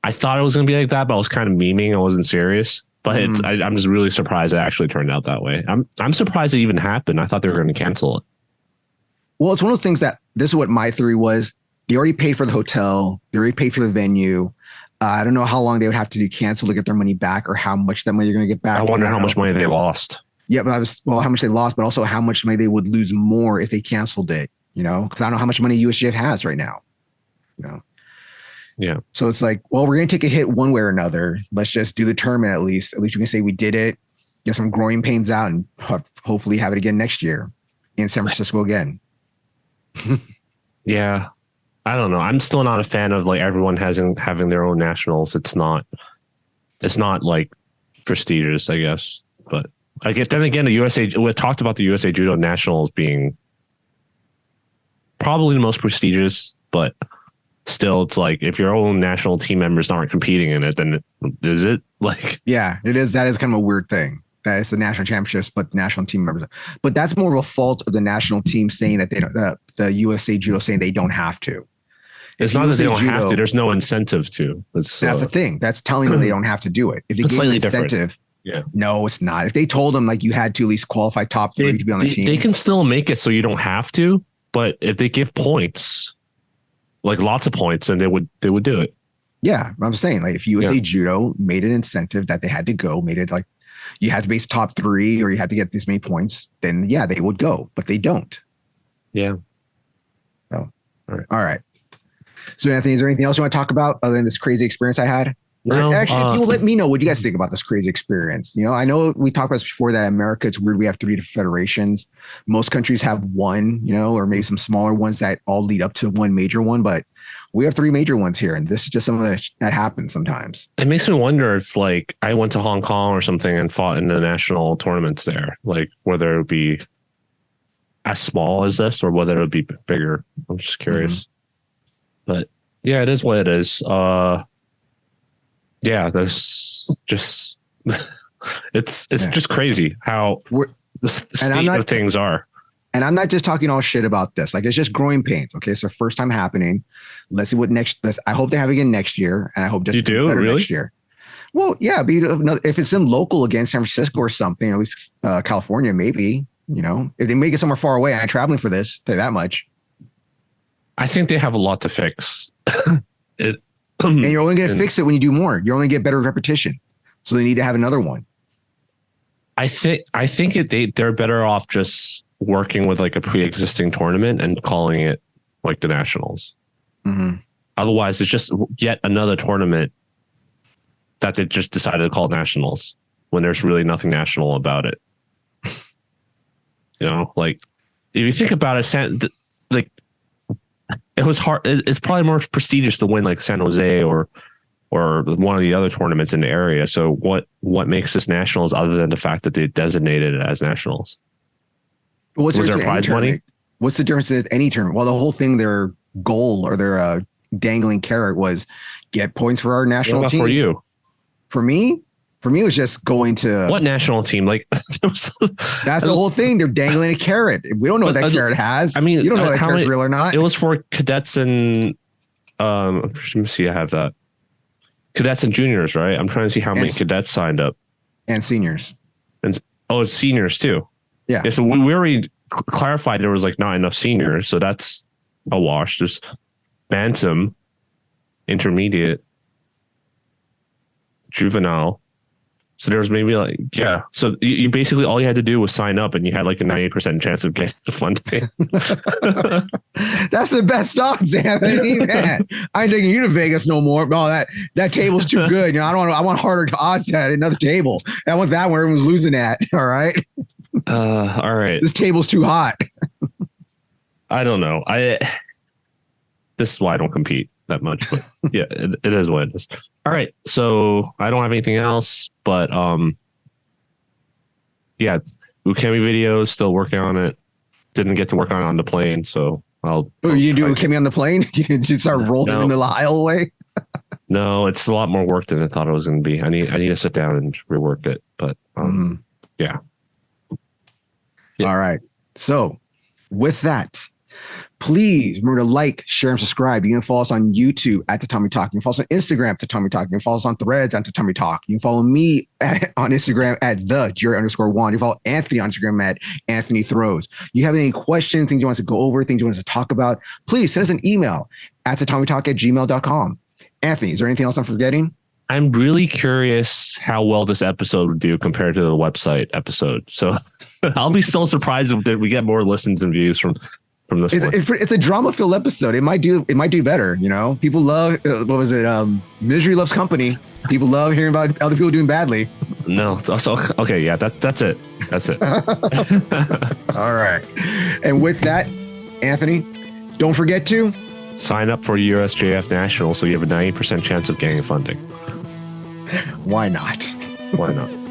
I thought it was going to be like that, but I was kind of memeing. I wasn't serious. But I'm just really surprised it actually turned out that way. I'm surprised it even happened. I thought they were going to cancel it. Well, it's one of those things that this is what my theory was. They already paid for the hotel. They already paid for the venue. I don't know how long they would have to cancel to get their money back or how much that money they're going to get back. I wonder how much money they lost. Yeah, but how much they lost, but also how much money they would lose more if they canceled it, because I don't know how much money USJF has right now. Yeah. So it's like, well, we're going to take a hit one way or another. Let's just do the tournament at least. At least we can say we did it, get some growing pains out, and hopefully have it again next year in San Francisco again. Yeah. I don't know. I'm still not a fan of like everyone having their own nationals. It's not like prestigious, I guess. But I get then again, we talked about the USA Judo Nationals being probably the most prestigious, but still, it's like if your own national team members aren't competing in it, then is it like? Yeah, it is. That is kind of a weird thing. That is the national championships, but national team members. But that's more of a fault of the national team saying that they don't. The USA Judo saying they don't have to. It's not that they don't have to. There's no incentive to. That's the thing. That's telling them they don't have to do it. If they gave an incentive, no, it's not. If they told them like you had to at least qualify top 3 to be on the team, they can still make it so you don't have to. But if they give points, like lots of points, then they would do it. Yeah, I'm saying like if USA Judo made an incentive that they had to go, made it like you had to base top 3 or you had to get this many points, then yeah, they would go, but they don't. Yeah. Oh, all right. So Anthony, is there anything else you want to talk about other than this crazy experience I had? No, actually, if you let me know what you guys think about this crazy experience. I know we talked about this before that America, it's weird. We have 3 different federations. Most countries have one, or maybe some smaller ones that all lead up to one major one, but we have 3 major ones here. And this is just something that happens sometimes. It makes me wonder if like I went to Hong Kong or something and fought in the national tournaments there, like whether it would be as small as this or whether it would be bigger. I'm just curious. Mm-hmm. But yeah, it is what it is. Yeah, there's just it's just crazy how the state of things are. And I'm not just talking all shit about this. Like it's just growing pains. Okay, it's their first time happening. Let's see what next. I hope they have it again next year, and I hope just better next year. Well, yeah, if it's in local again, San Francisco or something, or at least California, maybe. If they make it somewhere far away, I'm traveling for this. Tell you that much. I think they have a lot to fix. And you're only going to fix it when you do more. You're only get better repetition. So they need to have another one. I think they're better off just working with like a pre-existing tournament and calling it like the Nationals. Mm-hmm. Otherwise, it's just yet another tournament that they just decided to call Nationals when there's really nothing national about it. Like if you think about it, like it was hard. It's probably more prestigious to win like San Jose or one of the other tournaments in the area. So what makes this Nationals other than the fact that they designated it as Nationals? Was there prize money? What's the difference with any tournament? Well, the whole thing, their goal or their dangling carrot was get points for our national team. For you? For me, it was just going to what national team? Like that's the whole thing. They're dangling a carrot. We don't know what that carrot has. I mean, you don't know if that carrot's real or not. It was for cadets and let me see. I have that cadets and juniors, right? I'm trying to see how many cadets signed up and seniors. And it's seniors too. Yeah. So we already clarified there was like not enough seniors, so that's a wash. There's bantam, intermediate, juvenile. So there was maybe like, yeah. So you basically, all you had to do was sign up and you had like a 90% chance of getting the funding. That's the best odds, Anthony. Man, I ain't taking you to Vegas no more. Oh, that table's too good. I want harder odds at another table. I want that one everyone's losing at. All right. All right. This table's too hot. I don't know. This is why I don't compete that much, but yeah, it is what it is. All right. So I don't have anything else, but yeah, Ukemi video, still working on it. Didn't get to work on the plane, so I'll. Oh, you do Ukemi on the plane? Did you start rolling in the aisleway? No, it's a lot more work than I thought it was going to be. I need to sit down and rework it, but yeah. All right. So with that, please remember to like, share, and subscribe. You can follow us on YouTube at Tatami Talk. You can follow us on Instagram at Tatami Talk. You can follow us on Threads at Tatami Talk. You can follow me on Instagram at @Jerry_Juan. You can follow Anthony on Instagram at Anthony Throws. You have any questions, things you want us to go over, things you want us to talk about, please send us an email at tatamitalk@gmail.com. Anthony, is there anything else I'm forgetting? I'm really curious how well this episode would do compared to the website episode. So I'll be so surprised if we get more listens and views from from this one. It's a drama-filled episode. It might do better. You know, people love what was it? Misery loves company. People love hearing about other people doing badly. No, so okay, yeah, that's it. That's it. All right, and with that, Anthony, don't forget to sign up for USJF Nationals so you have a 90% chance of getting funding. Why not? Why not?